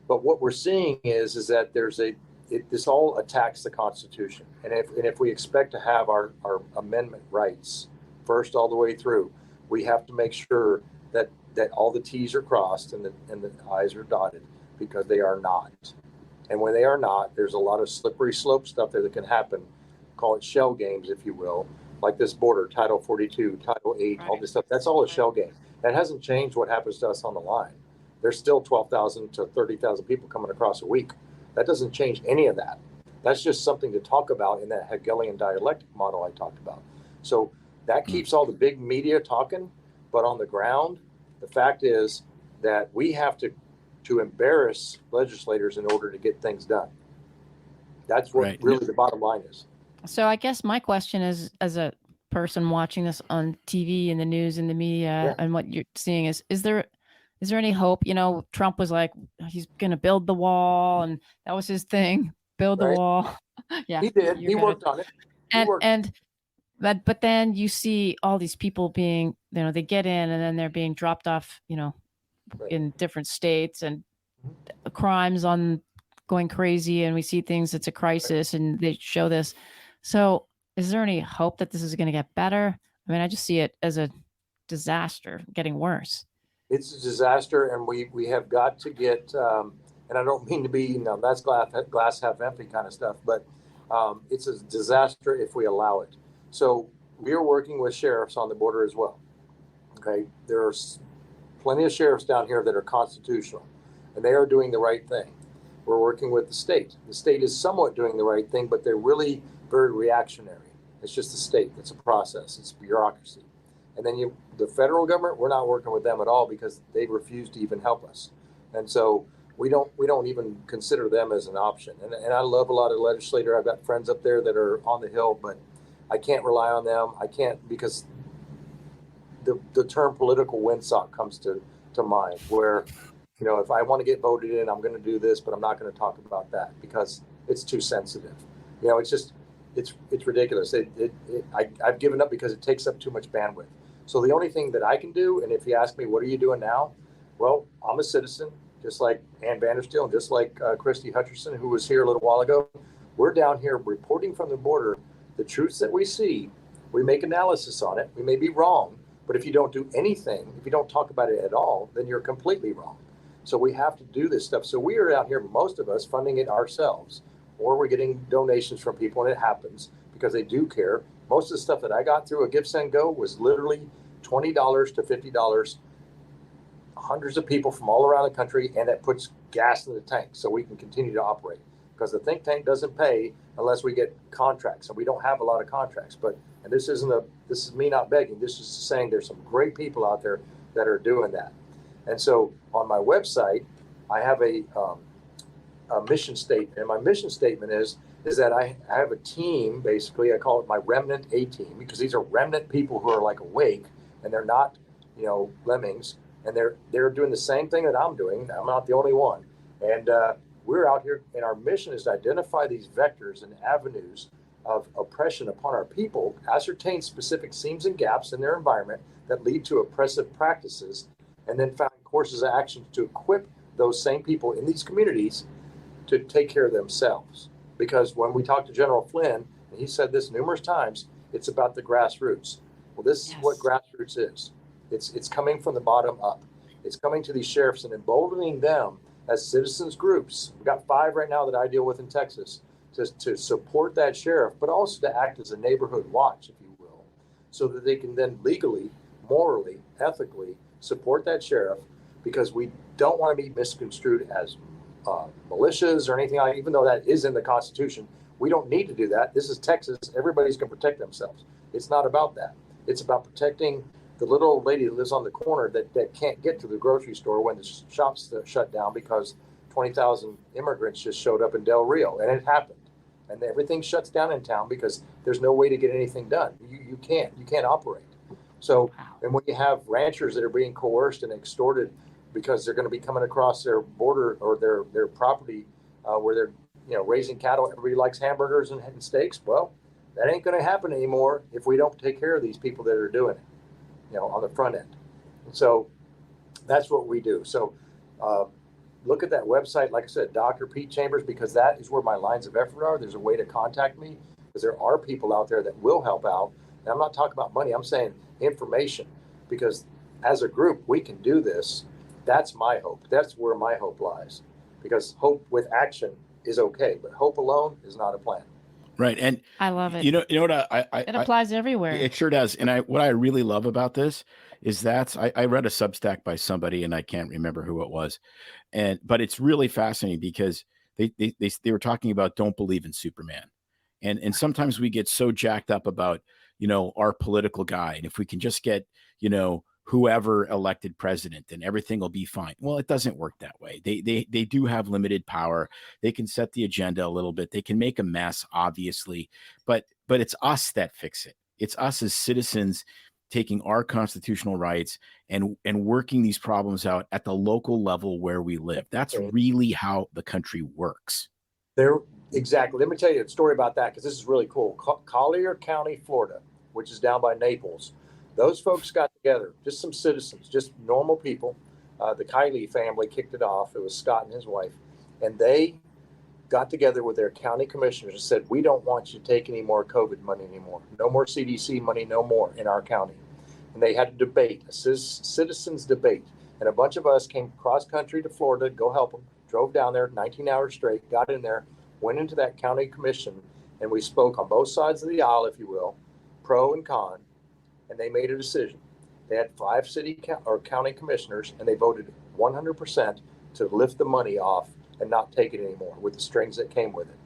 what we're seeing is that this all attacks the Constitution, and if we expect to have our amendment rights first all the way through, we have to make sure that all the T's are crossed and the I's are dotted, because they are not. And when they are not, there's a lot of slippery slope stuff there that can happen. Call it shell games, if you will, like this border, Title 42, Title 8, all this stuff. That's all a shell game. That hasn't changed what happens to us on the line. There's still 12,000 to 30,000 people coming across a week. That doesn't change any of that. That's just something to talk about in that Hegelian dialectic model I talked about. So that keeps all the big media talking, but on the ground, the fact is that we have to embarrass legislators in order to get things done. That's what really the bottom line is. So I guess my question is, as a person watching this on TV and the news and the media and what you're seeing is there any hope? You know, Trump was like, he's going to build the wall, and that was his thing, build the wall. Yeah, he did. He worked on it. But then you see all these people being, you know, they get in and then they're being dropped off, you know, in different states, and crimes on going crazy, and we see things, it's a crisis, and they show this. So is there any hope that this is going to get better? I mean, I just see it as a disaster getting worse. It's a disaster, and we have got to get, and I don't mean to be, that's glass half empty kind of stuff, but it's a disaster if we allow it. So we are working with sheriffs on the border as well. Okay, there's plenty of sheriffs down here that are constitutional, and they are doing the right thing. We're working with the state. The state is somewhat doing the right thing, but they're really very reactionary. It's just the state. It's a process. It's bureaucracy. And then the federal government, we're not working with them at all because they refuse to even help us. And so we don't even consider them as an option. And I love a lot of legislators. I've got friends up there that are on the Hill, but I can't rely on them. I can't, because the term political windsock comes to mind, where, you know, if I want to get voted in, I'm going to do this, but I'm not going to talk about that because it's too sensitive. You know, it's ridiculous. I've given up because it takes up too much bandwidth. So the only thing that I can do, and if you ask me, what are you doing now? Well, I'm a citizen, just like Ann Vandersteel, and just like Christy Hutcherson, who was here a little while ago. We're down here reporting from the border the truths that we see. We make analysis on it. We may be wrong, but if you don't do anything, if you don't talk about it at all, then you're completely wrong. So we have to do this stuff. So we are out here, most of us, funding it ourselves, or we're getting donations from people, and it happens because they do care. Most of the stuff that I got through a Give, Send, Go was literally $20 to $50, hundreds of people from all around the country, and that puts gas in the tank so we can continue to operate. Because the think tank doesn't pay unless we get contracts, and we don't have a lot of contracts. And this is me not begging. This is saying there's some great people out there that are doing that. And so on my website, I have a mission statement, and my mission statement is that I have a team. Basically, I call it my remnant A team, because these are remnant people who are like awake, and they're not, you know, lemmings, and they're doing the same thing that I'm doing. I'm not the only one, and we're out here, and our mission is to identify these vectors and avenues of oppression upon our people, ascertain specific seams and gaps in their environment that lead to oppressive practices, and then find courses of action to equip those same people in these communities to take care of themselves. Because when we talked to General Flynn, and he said this numerous times, it's about the grassroots. Well, this is what grassroots is. It's coming from the bottom up. It's coming to these sheriffs and emboldening them as citizens groups. We've got 5 right now that I deal with in Texas to support that sheriff, but also to act as a neighborhood watch, if you will, so that they can then legally, morally, ethically support that sheriff, because we don't want to be misconstrued as militias or anything like that, even though that is in the Constitution. We don't need to do that. This is Texas. Everybody's going to protect themselves. It's not about that. It's about protecting the little old lady that lives on the corner that can't get to the grocery store when the shops shut down because 20,000 immigrants just showed up in Del Rio, and it happened. And everything shuts down in town because there's no way to get anything done. You can't operate. So, Wow. and when you have ranchers that are being coerced and extorted because they're going to be coming across their border or their property where they're raising cattle, everybody likes hamburgers and steaks. Well, that ain't going to happen anymore if we don't take care of these people that are doing it, on the front end. And so that's what we do. So look at that website, like I said, Dr. Pete Chambers, because that is where my lines of effort are. There's a way to contact me because there are people out there that will help out. And I'm not talking about money. I'm saying information, because as a group, we can do this. That's my hope. That's where my hope lies, because hope with action is okay, but hope alone is not a plan. Right. And I love it. you know what It applies everywhere. It sure does. And what I really love about this is I read a Substack by somebody, and I can't remember who it was. But it's really fascinating because they were talking about don't believe in Superman. And sometimes we get so jacked up about, our political guy. And if we can just get, whoever elected president, then everything will be fine. Well, it doesn't work that way. They do have limited power. They can set the agenda a little bit. They can make a mess, obviously, but it's us that fix it. It's us as citizens taking our constitutional rights and working these problems out at the local level where we live. That's really how the country works. Exactly. Let me tell you a story about that, because this is really cool. Collier County, Florida, which is down by Naples. Those folks got together, just some citizens, just normal people. The Kiley family kicked it off. It was Scott and his wife. And they got together with their county commissioners and said, we don't want you to take any more COVID money anymore. No more CDC money, no more in our county. And they had a debate, a citizens debate. And a bunch of us came cross country to Florida to go help them, drove down there 19 hours straight, got in there, went into that county commission, and we spoke on both sides of the aisle, if you will, pro and con. And they made a decision. They had 5 county commissioners, and they voted 100% to lift the money off and not take it anymore with the strings that came with it.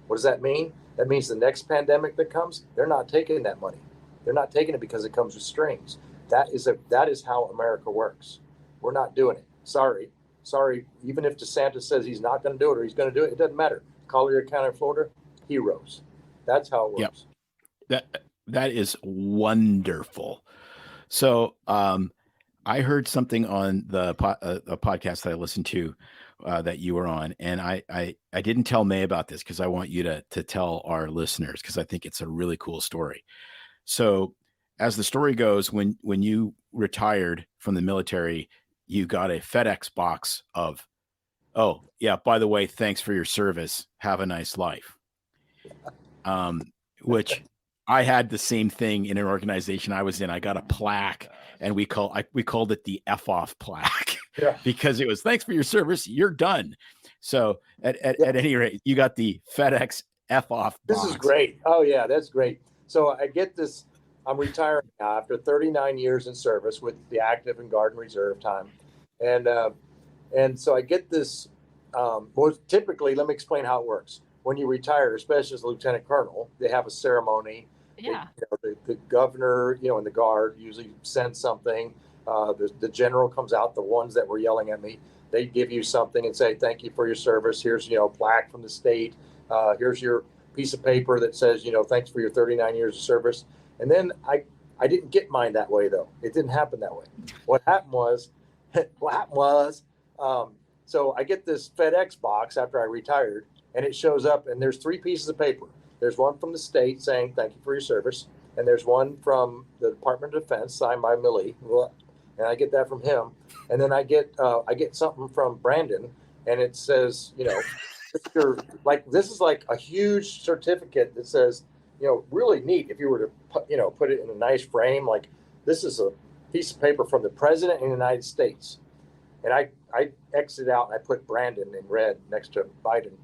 What does that mean? That means the next pandemic that comes, they're not taking that money. They're not taking it because it comes with strings. That is how America works. We're not doing it. Sorry. Even if DeSantis says he's not going to do it or he's going to do it, it doesn't matter. Collier County, Florida, heroes. That's how it works. Yep. That is wonderful. So I heard something on a podcast that I listened to that you were on, and I didn't tell May about this because I want you to tell our listeners, because I think it's a really cool story. So as the story goes, when you retired from the military, you got a FedEx box of, oh yeah, by the way, thanks for your service. Have a nice life. Which I had the same thing in an organization I was in. I got a plaque, and we called it the F off plaque, because it was thanks for your service. You're done. So at any rate, you got the FedEx F off box. This is great. Oh yeah, that's great. So I get this. I'm retiring now after 39 years in service with the active and Guard and Reserve time, and so I get this. Well, typically, let me explain how it works. When you retire, especially as a lieutenant colonel, they have a ceremony. Yeah. The governor, and the Guard usually sends something. The general comes out. The ones that were yelling at me, they give you something and say, "Thank you for your service. Here's plaque from the state. Here's your piece of paper that says thanks for your 39 years of service." And then I didn't get mine that way, though. It didn't happen that way. What happened was, so I get this FedEx box after I retired, and it shows up, and there's 3 pieces of paper. There's one from the state saying thank you for your service, and there's one from the Department of Defense signed by Millie, and I get that from him. And then I get something from Brandon, and it says, this is like a huge certificate that says, really neat. If you were to put it in a nice frame, like this is a piece of paper from the President of the United States. And I exited out and I put Brandon in red next to Biden,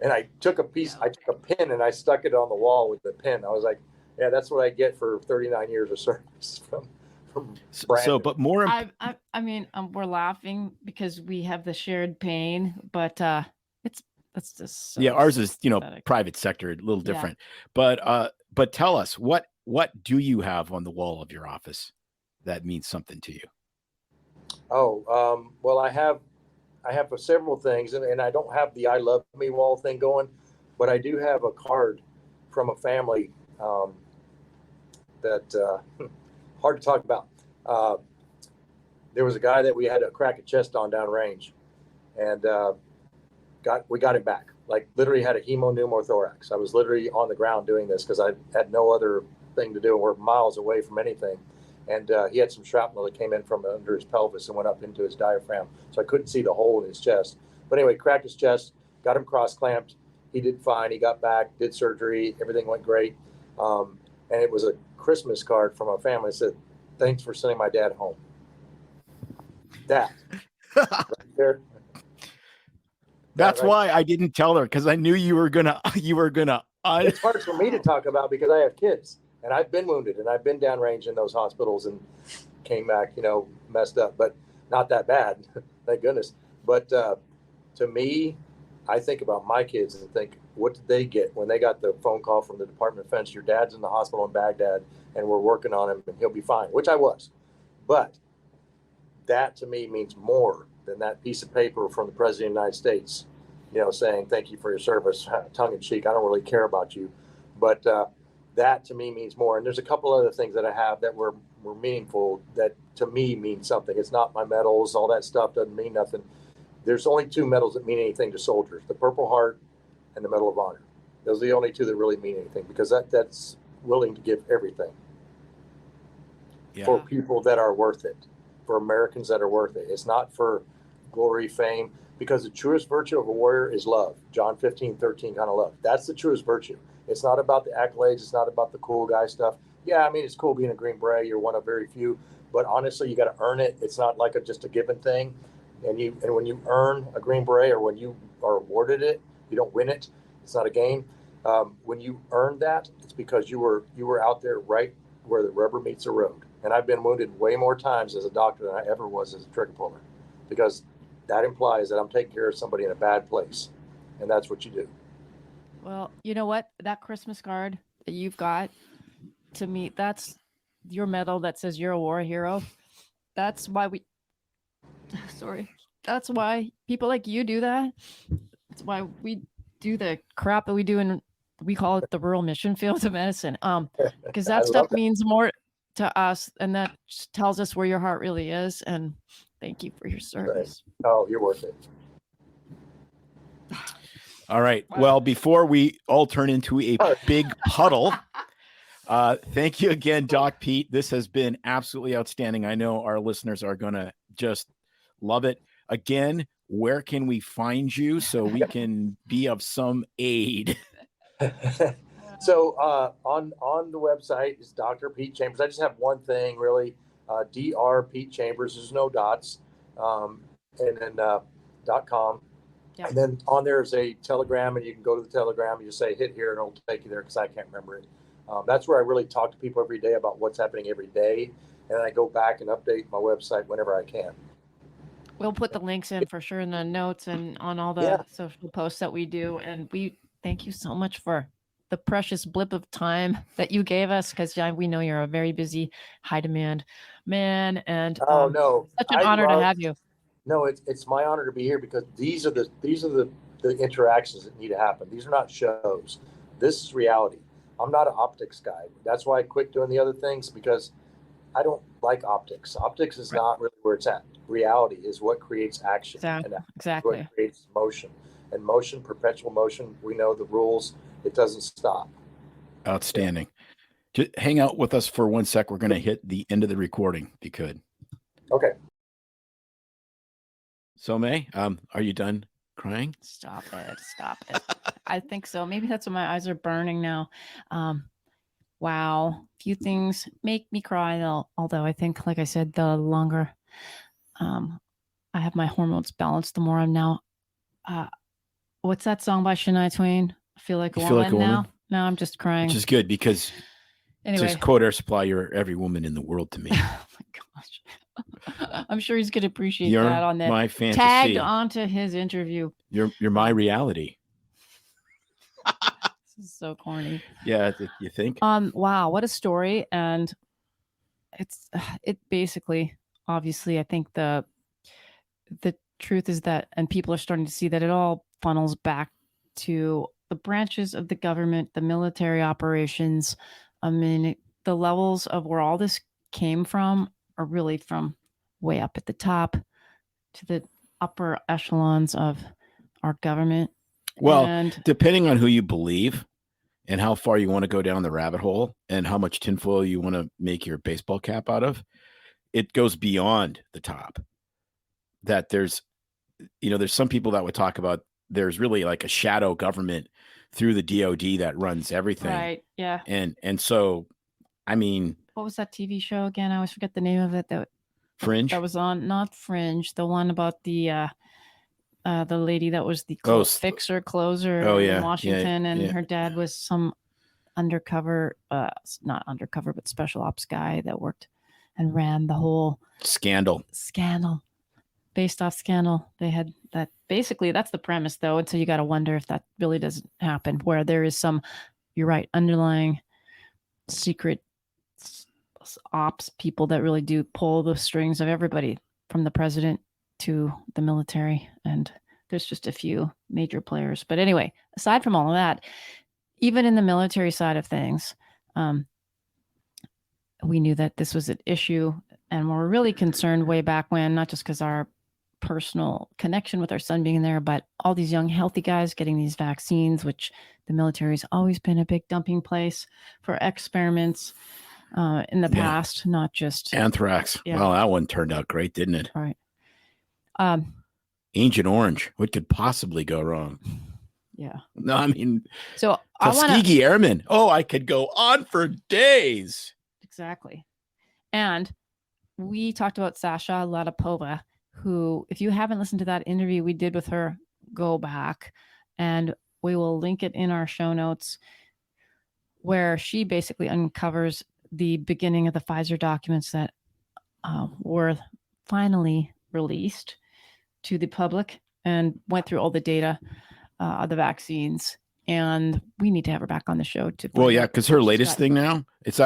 and I took a pin and I stuck it on the wall with the pin. I was like, yeah, that's what I get for 39 years of service from Brandon. So, but more, I mean, we're laughing because we have the shared pain, but that's just so ours is pathetic. Private sector, a little different. But tell us what do you have on the wall of your office that means something to you? Well, I have several things, and I don't have the I love me wall thing going, but I do have a card from a family that hard to talk about. There was a guy that we had to crack a chest on downrange, and we got him back. Like literally had a hemopneumothorax. I was literally on the ground doing this because I had no other thing to do. We're miles away from anything. And he had some shrapnel that came in from under his pelvis and went up into his diaphragm. So I couldn't see the hole in his chest. But anyway, cracked his chest, got him cross-clamped. He did fine. He got back, did surgery. Everything went great. And it was a Christmas card from a family that said, "Thanks for sending my dad home." That right there. That's right. why I didn't tell her, because I knew you were gonna. It's hard for me to talk about because I have kids and I've been wounded and I've been downrange in those hospitals and came back, messed up, but not that bad, thank goodness. But to me, I think about my kids and think, what did they get when they got the phone call from the Department of Defense? Your dad's in the hospital in Baghdad and we're working on him and he'll be fine, which I was. But that to me means more than that piece of paper from the President of the United States, saying thank you for your service, tongue in cheek. I don't really care about you. But that to me means more. And there's a couple other things that I have that were meaningful that to me mean something. It's not my medals. All that stuff doesn't mean nothing. There's only two medals that mean anything to soldiers, the Purple Heart and the Medal of Honor. Those are the only two that really mean anything because that's willing to give everything for people that are worth it, for Americans that are worth it. It's not for glory, fame, because the truest virtue of a warrior is love. John 15:13 kind of love. That's the truest virtue. It's not about the accolades. It's not about the cool guy stuff. Yeah, I mean, it's cool being a Green Beret. You're one of very few. But honestly, you got to earn it. It's not like just a given thing. And when you earn a Green Beret or when you are awarded it, you don't win it. It's not a game. When you earn that, it's because you were out there right where the rubber meets the road. And I've been wounded way more times as a doctor than I ever was as a trigger puller, because that implies that I'm taking care of somebody in a bad place. And that's what you do. Well, you know what? That Christmas card that you've got, to me, that's your medal that says you're a war hero. That's why that's why people like you do that. That's why we do the crap that we do, and we call it the rural mission field of medicine. Because that stuff means more to us, and that just tells us where your heart really is. And thank you for your service. Right. Oh, you're worth it. All right. Wow. Well, before we all turn into a big puddle, thank you again, Doc Pete. This has been absolutely outstanding. I know our listeners are going to just love it. Again, where can we find you so we can be of some aid? So on the website is Dr. Pete Chambers. I just have one thing, really. Dr. Pete Chambers. There's no dots. And then .com. Yeah. And then on there is a Telegram, and you can go to the Telegram and you say hit here, and it'll take you there because I can't remember it. That's where I really talk to people every day about what's happening every day, and then I go back and update my website whenever I can. We'll put the links in for sure in the notes and on all the social posts that we do. And we thank you so much for the precious blip of time that you gave us, because we know you're a very busy, high demand man. And no, such an honor to have you. No, it's my honor to be here, because these are the interactions that need to happen. These are not shows. This is reality. I'm not an optics guy. That's why I quit doing the other things, because I don't like optics. Optics is not really where it's at. Reality is what creates action. Exactly. What creates motion. And motion, perpetual motion, we know the rules. It doesn't stop. Outstanding. Just hang out with us for 1 sec. We're going to hit the end of the recording, if you could. Okay. So, May, are you done crying? Stop it. I think so. Maybe that's why my eyes are burning now. Wow. Few things make me cry, although I think, like I said, the longer I have my hormones balanced, the more I'm now. What's that song by Shania Twain? I feel like a woman now. Now I'm just crying. Which is good, because anyway, just quote Air Supply, you're every woman in the world to me. Oh my gosh. I'm sure he's going to appreciate that on that. My fantasy. Tagged onto his interview. You're my reality. This is so corny. Yeah, you think? Wow, what a story. And it basically, obviously, I think the truth is that, and people are starting to see that it all funnels back to the branches of the government, the military operations. I mean, the levels of where all this came from are really from way up at the top to the upper echelons of our government. Well, And depending on who you believe and how far you want to go down the rabbit hole and how much tinfoil you want to make your baseball cap out of, it goes beyond the top. That there's some people that would talk about there's really like a shadow government through the DOD that runs everything. right, yeah. And so, I mean, What was that TV show again? I always forget the name of it. Fringe. That was on, not Fringe, the one about the lady that was the fixer closer in Washington, and her dad was some undercover, not undercover, but special ops guy that worked and ran the whole Scandal. Based off Scandal. They had that. Basically, that's the premise, though. And so you got to wonder if that really doesn't happen, where there is some, you're right, underlying secret ops people that really do pull the strings of everybody from the president to the military. And there's just a few major players. But anyway, aside from all of that, even in the military side of things, we knew that this was an issue, and we're really concerned way back when, not just because our personal connection with our son being there, but all these young, healthy guys getting these vaccines, which the military has always been a big dumping place for experiments in the past, not just anthrax. Yeah. Well, that one turned out great, didn't it? Right. Agent Orange. What could possibly go wrong? Yeah. No, I mean, so Tuskegee Airmen. Oh, I could go on for days. Exactly. And we talked about Sasha Latapova, who, if you haven't listened to that interview we did with her, go back, and we will link it in our show notes, where she basically uncovers the beginning of the Pfizer documents that were finally released to the public and went through all the data of the vaccines. And we need to have her back on the show to. Well, yeah, because her latest thing now, it's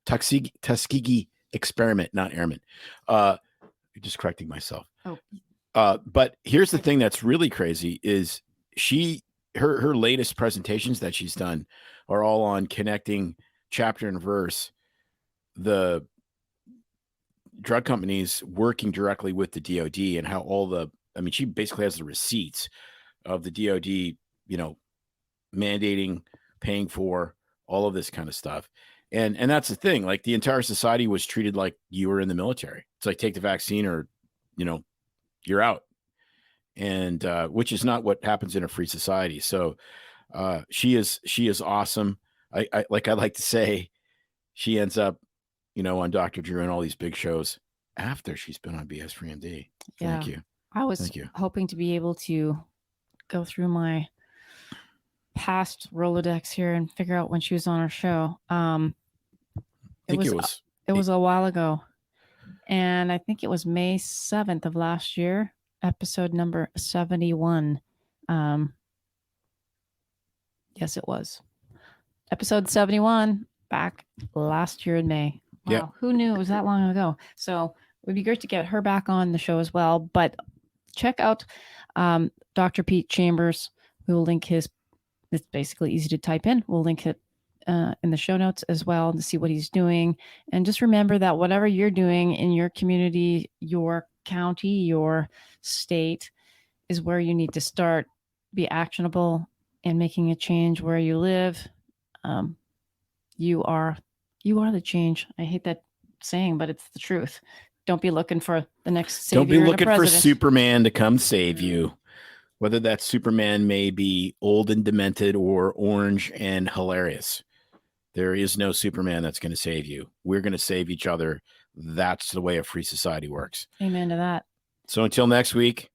Tuskegee experiment, not airman. You're just correcting myself. Oh. But here's the thing that's really crazy is her latest presentations that she's done are all on connecting chapter and verse the drug companies working directly with the DOD and how she basically has the receipts of the DOD, mandating, paying for all of this kind of stuff. And that's the thing, like the entire society was treated like you were in the military. It's like, take the vaccine or, you're out. And, which is not what happens in a free society. So, she is awesome. I like to say she ends up, on Dr. Drew and all these big shows after she's been on BS Free MD. Thank you. I was hoping to be able to go through my past Rolodex here and figure out when she was on our show. It was a while ago, and I think it was May 7th of last year, episode number 71. Yes, it was episode 71 back last year in May. Wow. Yep. Who knew it was that long ago? So it would be great to get her back on the show as well. But check out Dr. Pete Chambers. We will link his. It's basically easy to type in. We'll link it in the show notes as well to see what he's doing. And just remember that whatever you're doing in your community, your county, your state is where you need to start. Be actionable and making a change where you live. You are the change. I hate that saying, but it's the truth. Don't be looking for the next savior. Don't be looking for Superman to come save you. Whether that Superman may be old and demented or orange and hilarious. There is no Superman that's going to save you. We're going to save each other. That's the way a free society works. Amen to that. So until next week.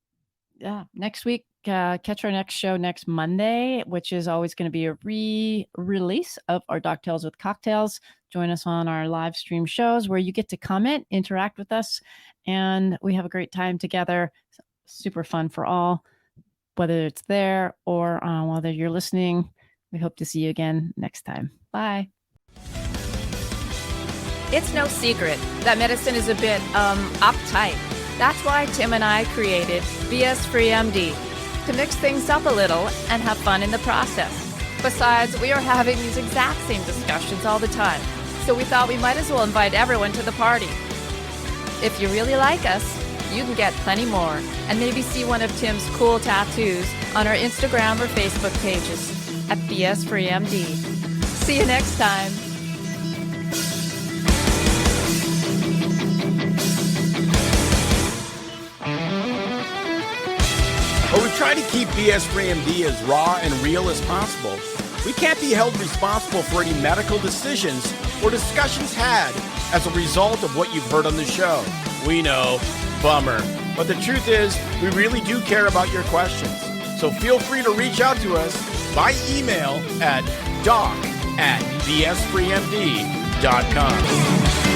Yeah, next week, catch our next show next Monday, which is always going to be a re-release of our Doc Tales with Cocktails. Join us on our live stream shows where you get to comment, interact with us, and we have a great time together. Super fun for all. Whether it's there or whether you're listening, we hope to see you again next time. Bye. It's no secret that medicine is a bit uptight. That's why Tim and I created BS Free MD to mix things up a little and have fun in the process. Besides, we are having these exact same discussions all the time. so we thought we might as well invite everyone to the party. If you really like us, you can get plenty more and maybe see one of Tim's cool tattoos on our Instagram or Facebook pages at BS Free MD. See you next time. While we try to keep BS Free MD as raw and real as possible, we can't be held responsible for any medical decisions or discussions had as a result of what you've heard on the show. We know, bummer. But the truth is, we really do care about your questions. So feel free to reach out to us by email at doc@bsfreemd.com.